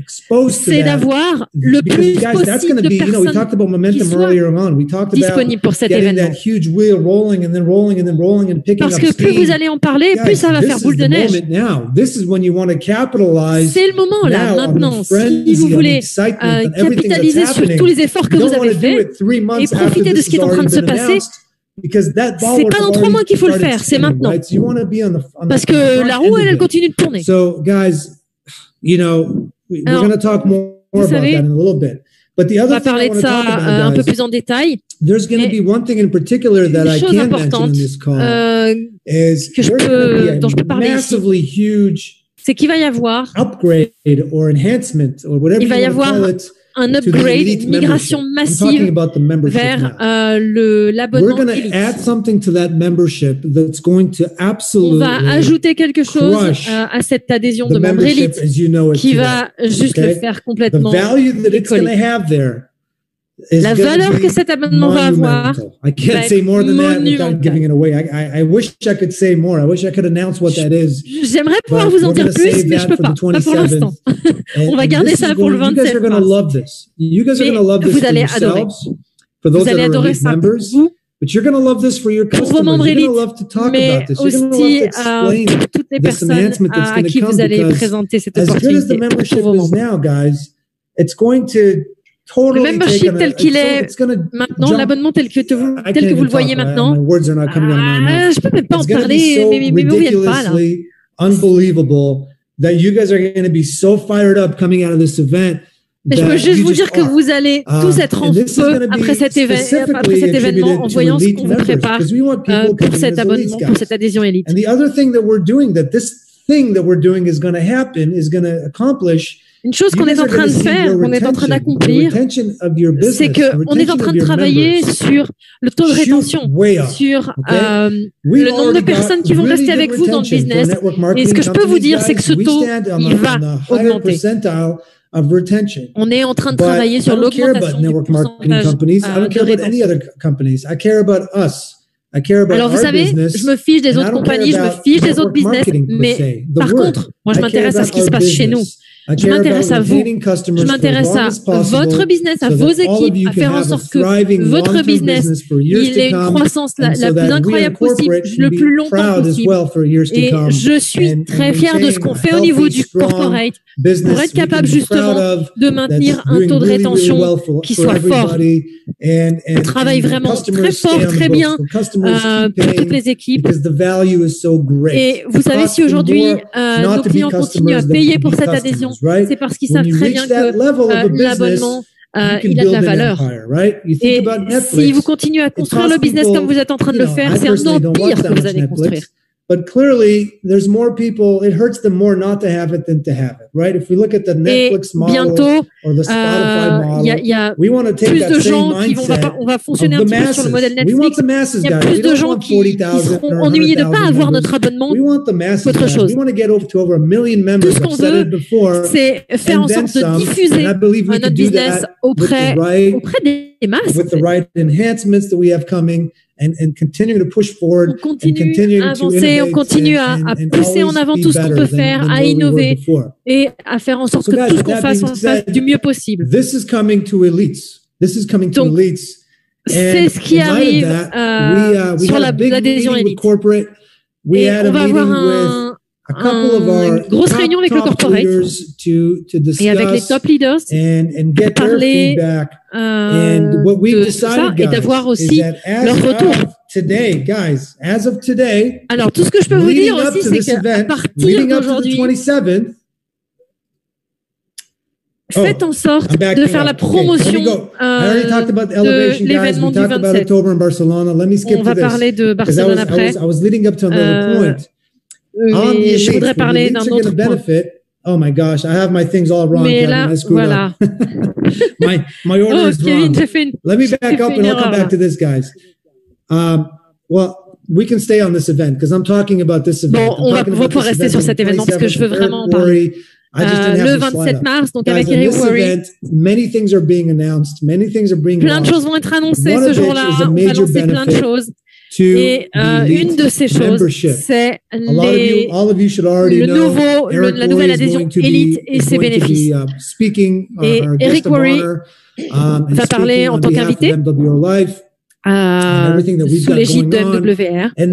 c'est d'avoir le plus possible de personnes qui soient disponibles pour cet événement. Parce que plus vous allez en parler, plus ça va faire boule de neige. C'est le moment, là, maintenant. Si vous voulez capitaliser sur tous les efforts que vous avez faits et profiter de ce qui est en train de se passer, c'est pas dans 3 mois qu'il faut le faire, c'est maintenant. Parce que la roue, elle continue de tourner. Vous savez, on va parler de ça un peu plus en détail. Une chose importante dont je peux parler ici, c'est qu'il va y avoir un upgrade, une migration massive vers l'abonnement élite. On va ajouter quelque chose à cette adhésion de membres élite qui va juste le faire complètement décoller. La valeur que cet abonnement va avoir va être monumentale. J'aimerais pouvoir vous en dire plus, mais je peux pas pour l'instant. On va garder ça pour le 27 mars. Mais vous allez adorer. Vous allez adorer ça pour vous, pour vos membres élites, mais aussi pour toutes les personnes à qui vous allez présenter cette opportunité pour vos membres. Le membership tel qu'il est maintenant, l'abonnement tel que vous le voyez maintenant, je peux même pas en parler, mes mots ne viennent pas là. Mais je peux juste vous dire que vous allez tous être en feu après cet événement en voyant ce qu'on vous prépare pour cet abonnement, pour cette adhésion élite. Une chose qu'on est en train de faire, qu'on est en train d'accomplir, c'est qu'on est en train de travailler sur le taux de rétention, sur le nombre de personnes qui vont rester avec vous dans le business. Et ce que je peux vous dire, c'est que ce taux, il va augmenter. On est en train de travailler sur l'augmentation du pourcentage de rétention. Alors, vous savez, je me fiche des autres compagnies, je me fiche des autres business, mais par contre, moi, je m'intéresse à ce qui se passe chez nous. Je m'intéresse à vous. Je m'intéresse à votre business, à vos équipes, à faire en sorte que votre business, il ait une croissance la plus incroyable possible, le plus longtemps possible. Et je suis très fier de ce qu'on fait au niveau du corporate pour être capable justement de maintenir un taux de rétention qui soit fort. On travaille vraiment très fort, très bien pour toutes les équipes. Et vous savez, si aujourd'hui nos clients continuent à payer pour cette adhésion, c'est parce qu'ils savent très bien que l'abonnement, il a de la valeur. Et si vous continuez à construire le business comme vous êtes en train de le faire, c'est un empire que vous allez construire. But clearly, there's more people. It hurts them more not to have it than to have it, right? If we look at the Netflix model or the Spotify model, we want to take that same mindset on va fonctionner un petit peu sur le modèle Netflix. Il y a plus de gens qui seront ennuyés de ne pas avoir notre abonnement qu'autre chose. Tout ce qu'on veut, c'est faire en sorte de diffuser notre business auprès des masses. With the right enhancements that we have coming. And continue to push forward. On continue à avancer, on continue à pousser en avant tout ce qu'on peut faire, à innover et à faire en sorte que tout ce qu'on fasse, on fasse du mieux possible. This is coming to elites. This is coming to elites. C'est ce qui arrive sur l'adhésion élite. Et on va avoir une grosse réunion avec le corporate et avec les top leaders pour parler de ça et d'avoir aussi leur retour. Alors, tout ce que je peux vous dire aussi, c'est qu'à partir d'aujourd'hui, faites en sorte de faire la promotion de l'événement du 27. On va parler de Barcelone après. Mais je voudrais parler d'un autre point. Oh my gosh, I have my things all wrong. Mais là, voilà. my order is Kevin, wrong. Let me back up and I'll come back to this, guys. Well, we can stay on this event because I'm talking about this event. Bon, on va pouvoir rester sur cet événement parce que je veux vraiment en parler. Le 27 mars, donc avec Eric Worre. Plein de choses vont être annoncées ce jour-là. On va lancer plein de choses. Et une de ces choses, c'est la nouvelle adhésion Elite et ses bénéfices. Et Eric Worre va parler en tant qu'invité sous l'égide de MWR. Et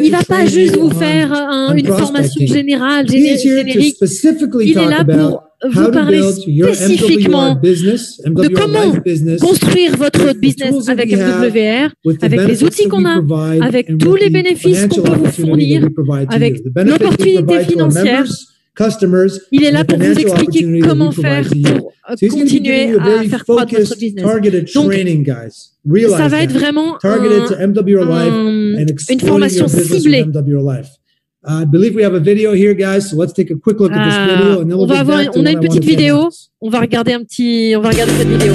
il va pas juste vous faire une formation générale, générique. Il est là pour vous parler spécifiquement de comment construire votre business avec MWR, avec les outils qu'on a, avec tous les bénéfices qu'on peut vous fournir, avec l'opportunité financière. Il est là pour vous expliquer comment faire pour continuer à faire croître votre business. Donc, ça va être vraiment une formation ciblée. I believe we have a video here, guys. So let's take a quick look at this video, and then we'll get back to on a une petite vidéo. On va regarder cette vidéo.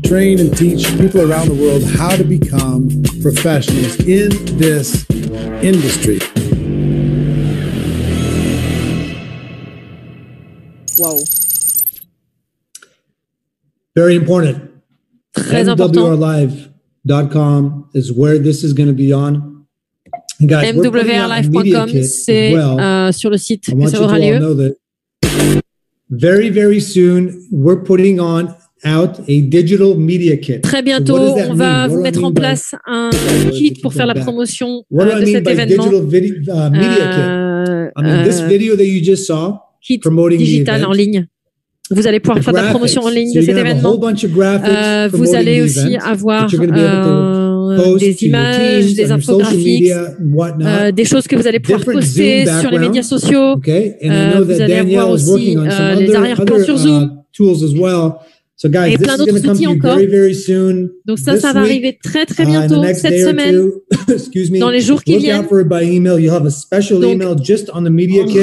Train and teach people around the world how to become professionals in this industry. Wow. Very important. Très important. MWRlive.com is where this is going to be on. Guys, MWRlive.com, c'est sur le site que ça aura lieu. Very, very soon, we're putting on out a digital media kit. Très bientôt, on va vous mettre en place un kit pour faire la promotion de cet événement. This video that you just saw, kit digital en ligne. Vous allez pouvoir faire de la promotion en ligne de cet événement. Vous allez aussi avoir des images, des infographiques, des choses que vous allez pouvoir poster sur les médias sociaux. Vous allez avoir aussi les arrière-plans sur Zoom. So guys, et plein d'autres outils encore. Donc ça va arriver très très bientôt, cette semaine, dans les jours qui viennent. Donc,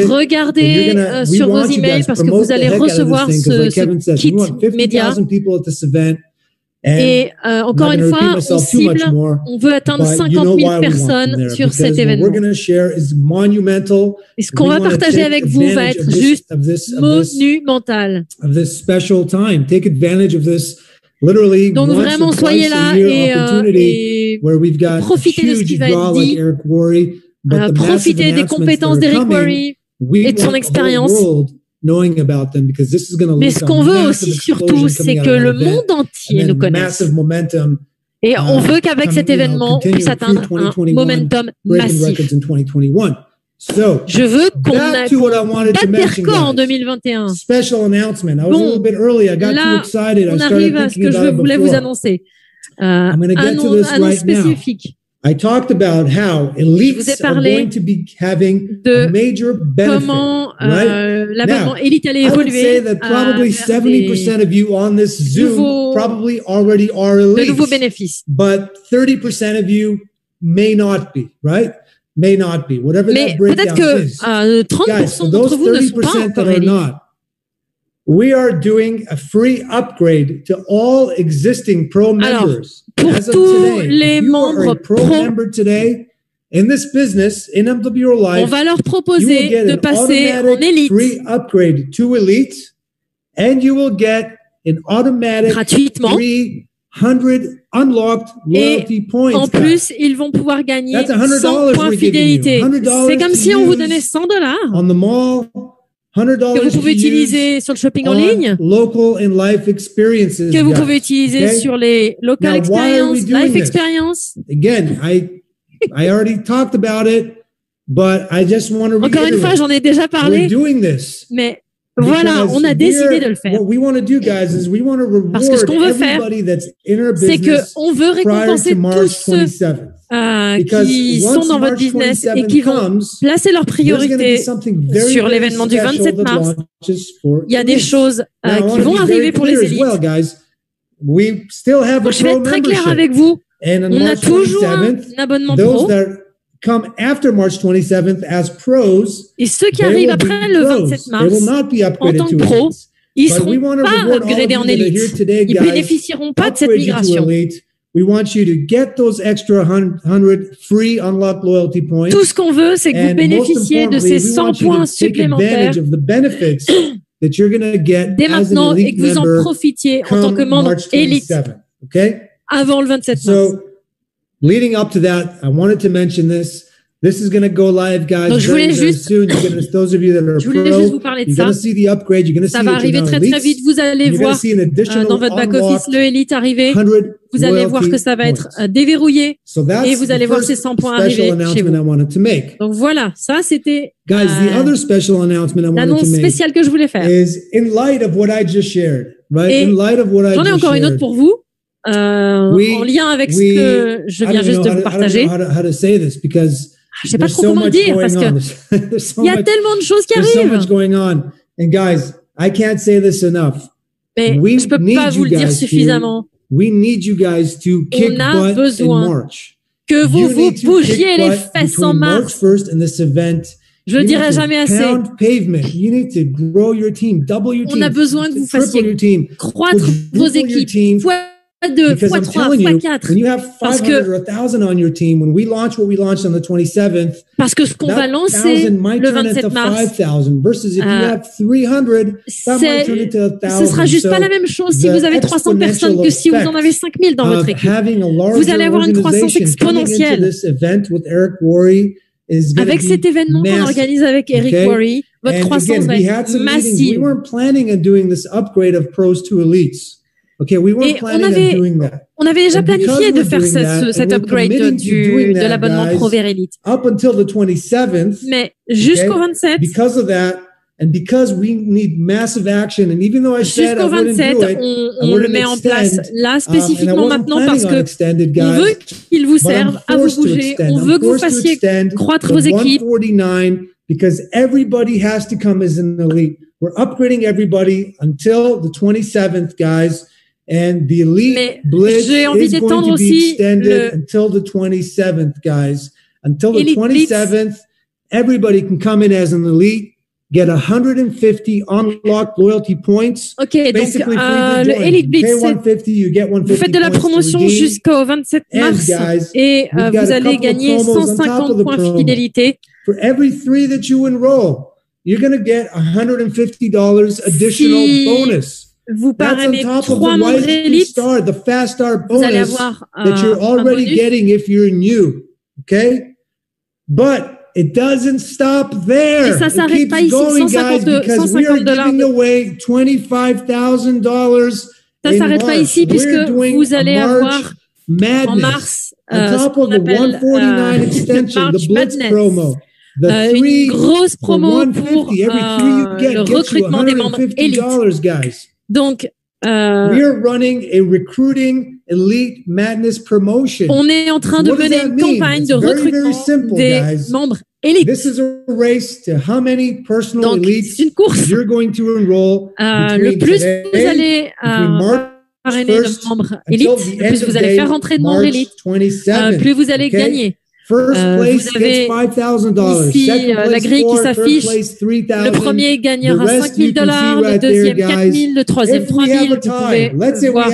regardez sur vos emails parce que vous allez recevoir ce kit média. Et encore une fois, on cible, on veut atteindre 50 000 personnes sur cet événement. Et ce qu'on va partager avec vous va être juste monumental. Donc vraiment, soyez là et profitez de ce qui va être dit, profitez des compétences d'Eric Worre et de son expérience. Mais ce qu'on veut aussi surtout, c'est que le monde entier nous connaisse. Et on veut qu'avec cet événement, on puisse atteindre un momentum massif. Je veux qu'on batte des records en 2021. Bon, là, on arrive à ce que je voulais vous annoncer. Annonce spécifique. I talked about how elites are going to be having a major benefit, comment l'abonnement élite allait évoluer. I would say that probably 70% of you on this Zoom probably already are elites. De nouveaux bénéfices. But 30% of you may not be, right? May not be, whatever that breakdown is. Mais peut-être que 30% d'entre vous ne sont pas encore élites. We are doing a free upgrade to all existing pro members. Pour tous les membres pro, in this business, in MWR Live, on va leur proposer de passer en élite. Free upgrade to elite, and you will get an automatic gratuitement 300 unlocked loyalty points. En plus, ils vont pouvoir gagner 100 points fidélité. C'est comme si on vous donnait $100 on the mall. Que vous pouvez utiliser sur le shopping en ligne, que vous pouvez utiliser sur les local experience, life experience. Again, I already talked about it, but I just want to Encore une fois, j'en ai déjà parlé. We're doing this. Mais Voilà, on a décidé de le faire. Parce que ce qu'on veut faire, c'est qu'on veut récompenser tous ceux qui sont dans votre business et qui vont placer leur priorité sur l'événement du 27 mars. Il y a des choses qui vont arriver pour les élites. Donc, je vais être très clair avec vous. On a toujours un abonnement pro. Et ceux qui arrivent après le 27 mars, en tant que pro, ils ne seront pas upgradés en élite. Ils ne bénéficieront pas de cette migration. Tout ce qu'on veut, c'est que vous bénéficiez de ces 100 points supplémentaires dès maintenant et que vous en profitiez en tant que membre élite avant le 27 mars. Leading up to that, I wanted to mention this. This is going to go live, guys. Donc, je voulais juste vous parler de ça. Ça va arriver très très vite. Vous allez voir dans votre back-office le Elite arriver. Vous allez voir que ça va être déverrouillé et vous allez voir ces 100 points arriver chez vous. Donc voilà, ça c'était l'annonce spéciale que je voulais faire. Et j'en ai encore une autre pour vous. En lien avec ce que je viens juste de vous partager. Je sais pas trop comment le dire parce que il y a tellement de choses qui arrivent. Mais je peux pas vous le dire suffisamment. On a besoin que vous vous bougiez les fesses en mars. Je le dirai jamais assez. On a besoin que vous fassiez croître vos équipes. x2, x3, x4. Parce que ce qu'on va lancer le 27 mars, ce sera juste pas la même chose si vous avez 300 personnes que si vous en avez 5000 dans votre équipe. Vous allez avoir une croissance exponentielle. Avec cet événement qu'on organise avec Eric Worre, votre croissance va être massive. Et on avait déjà planifié de faire cet upgrade de l'abonnement Pro vers Elite. Mais jusqu'au 27, jusqu'au 27, on le met en place là spécifiquement maintenant parce que on veut qu'il vous serve à vous bouger, on veut que vous fassiez croître vos équipes. Because everybody has to come as an elite. We're upgrading everybody until the 27th, guys. And the elite blitz is going to be extended until the 27th, guys. Until the 27th, everybody can come in as an elite, get 150 unlocked loyalty points. Ok, donc le Elite Blitz, vous faites de la promotion jusqu'au 27 mars et vous allez gagner 150 points fidélité. For every 3 that you enroll, you're going to get $150 additional bonus. Vous parrainez 3 membres élites, vous allez avoir that you're already getting if you're new. Okay? But it doesn't stop there. Et ça s'arrête pas ici, $150. Ça s'arrête pas ici puisque vous allez avoir en mars ce qu'on appelle March Madness. Une grosse promo pour le recrutement des membres élites. Donc, on est en train de mener une campagne de recrutement des membres élites. Donc, c'est une course. Le plus vous allez parrainer de membres élites, le plus vous allez faire rentrer de membres élites, plus vous allez gagner. Vous avez ici la grille qui s'affiche. Le premier gagnera $5,000, le deuxième $4,000, le troisième $3,000. Vous pouvez voir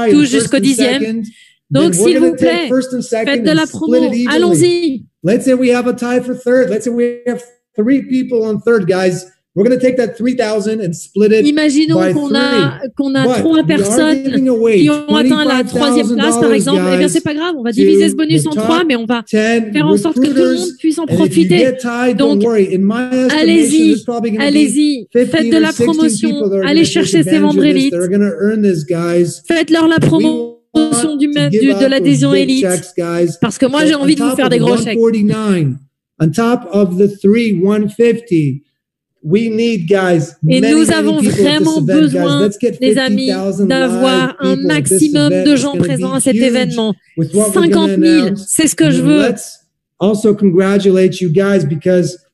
tout jusqu'au 10e. Donc, s'il vous plaît, faites de la promo. Allons-y. Let's say we have a tie for third. Let's say we have 3 people on third, guys. We're going to take that 3,000 and split it. Imaginons qu'on a 3 personnes qui ont atteint la 3e place, par exemple. Eh bien, c'est pas grave. On va diviser ce bonus en 3, mais on va faire en sorte que tout le monde puisse en profiter. Donc, allez-y. Faites de la promotion. Allez chercher ces membres élites. Faites-leur la promotion de l'adhésion élite. Parce que moi, j'ai envie de vous faire des gros chèques. On top of the 150. Et nous avons vraiment besoin, les amis, d'avoir un maximum de gens présents à cet événement. 50 000, c'est ce que je veux.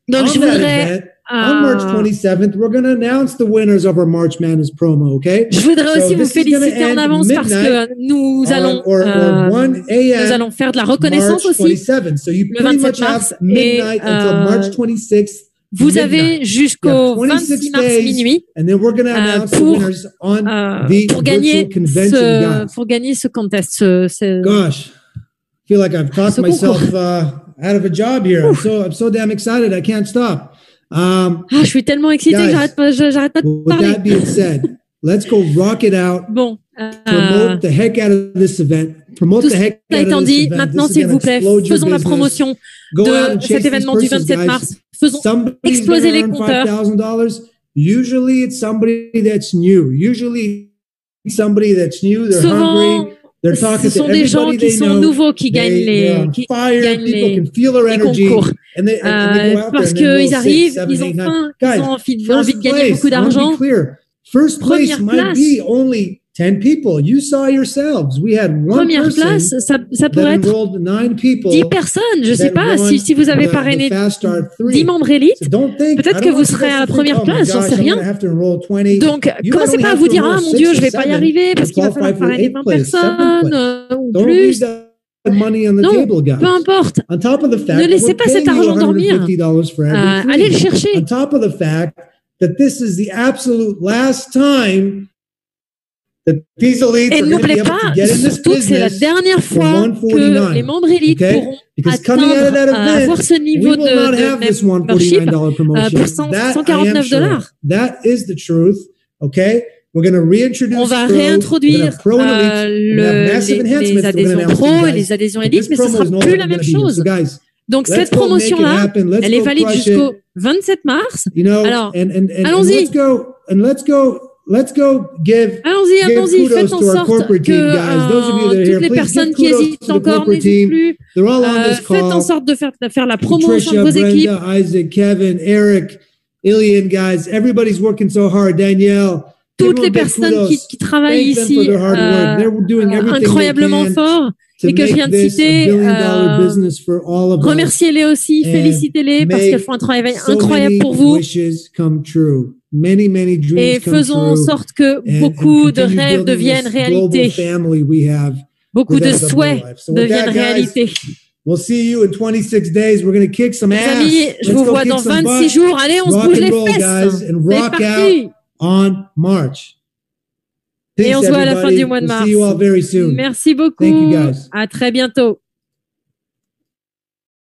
Donc je voudrais... On March 27th, we're going to announce the winners of our March Madness promo, okay? Je voudrais aussi vous féliciter en avance parce que nous allons faire de la reconnaissance aussi le 27 mars et vous avez jusqu'au 26 mars minuit pour gagner ce contest. Gosh, I feel like I've talked myself out of a job here. I'm so damn excited. I can't stop. Je suis tellement excitée que j'arrête pas de parler. With that being said, let's go rock it out. Bon, promote the heck out of this event. Promote the heck out of this event. Étant dit, maintenant, s'il vous plaît, faisons la promotion de cet événement du 27 mars. Faisons exploser les compteurs. Usually it's somebody that's new. They're hungry. Ce sont des gens qui sont nouveaux qui gagnent les concours. Parce qu'ils arrivent, ils ont faim, ils ont envie de gagner beaucoup d'argent. Première place, ça pourrait être 10 personnes. Je ne sais pas, si vous avez parrainé 10 membres élites, peut-être que vous serez à la première place, j'en sais rien. Donc, commencez pas à vous dire, ah mon Dieu, je ne vais pas y arriver parce qu'il va falloir parrainer 20 personnes ou plus. Non, peu importe. Ne laissez pas cet argent dormir. Allez le chercher. Et n'oubliez pas, surtout que c'est la dernière fois que les membres élites pourront avoir ce niveau de membership pour $149. On va réintroduire les adhésions pro et les adhésions élites, mais ce ne sera plus la même chose. Donc cette promotion-là, elle est valide jusqu'au 27 mars. Alors, allons-y. Allons-y, faites en sorte que toutes les personnes qui hésitent encore n'hésitent plus. Faites en sorte de faire la promotion de vos équipes. Isaac, Kevin, Eric, Ilian, guys, everybody's working so hard. Danielle. Toutes les personnes qui travaillent ici incroyablement fort et que je viens de citer, remerciez-les aussi, félicitez-les parce qu'elles font un travail incroyable pour vous. Et faisons en sorte que beaucoup de rêves deviennent réalité. Beaucoup de souhaits deviennent réalité. We'll see you in 26 days. We're going to kick some ass. Amis, je vous vois dans 26 jours. Allez, on se bouge les fesses. C'est parti. On March. Et on se voit à la fin du mois de mars. See you all very soon. Merci beaucoup. Thank you guys. À très bientôt.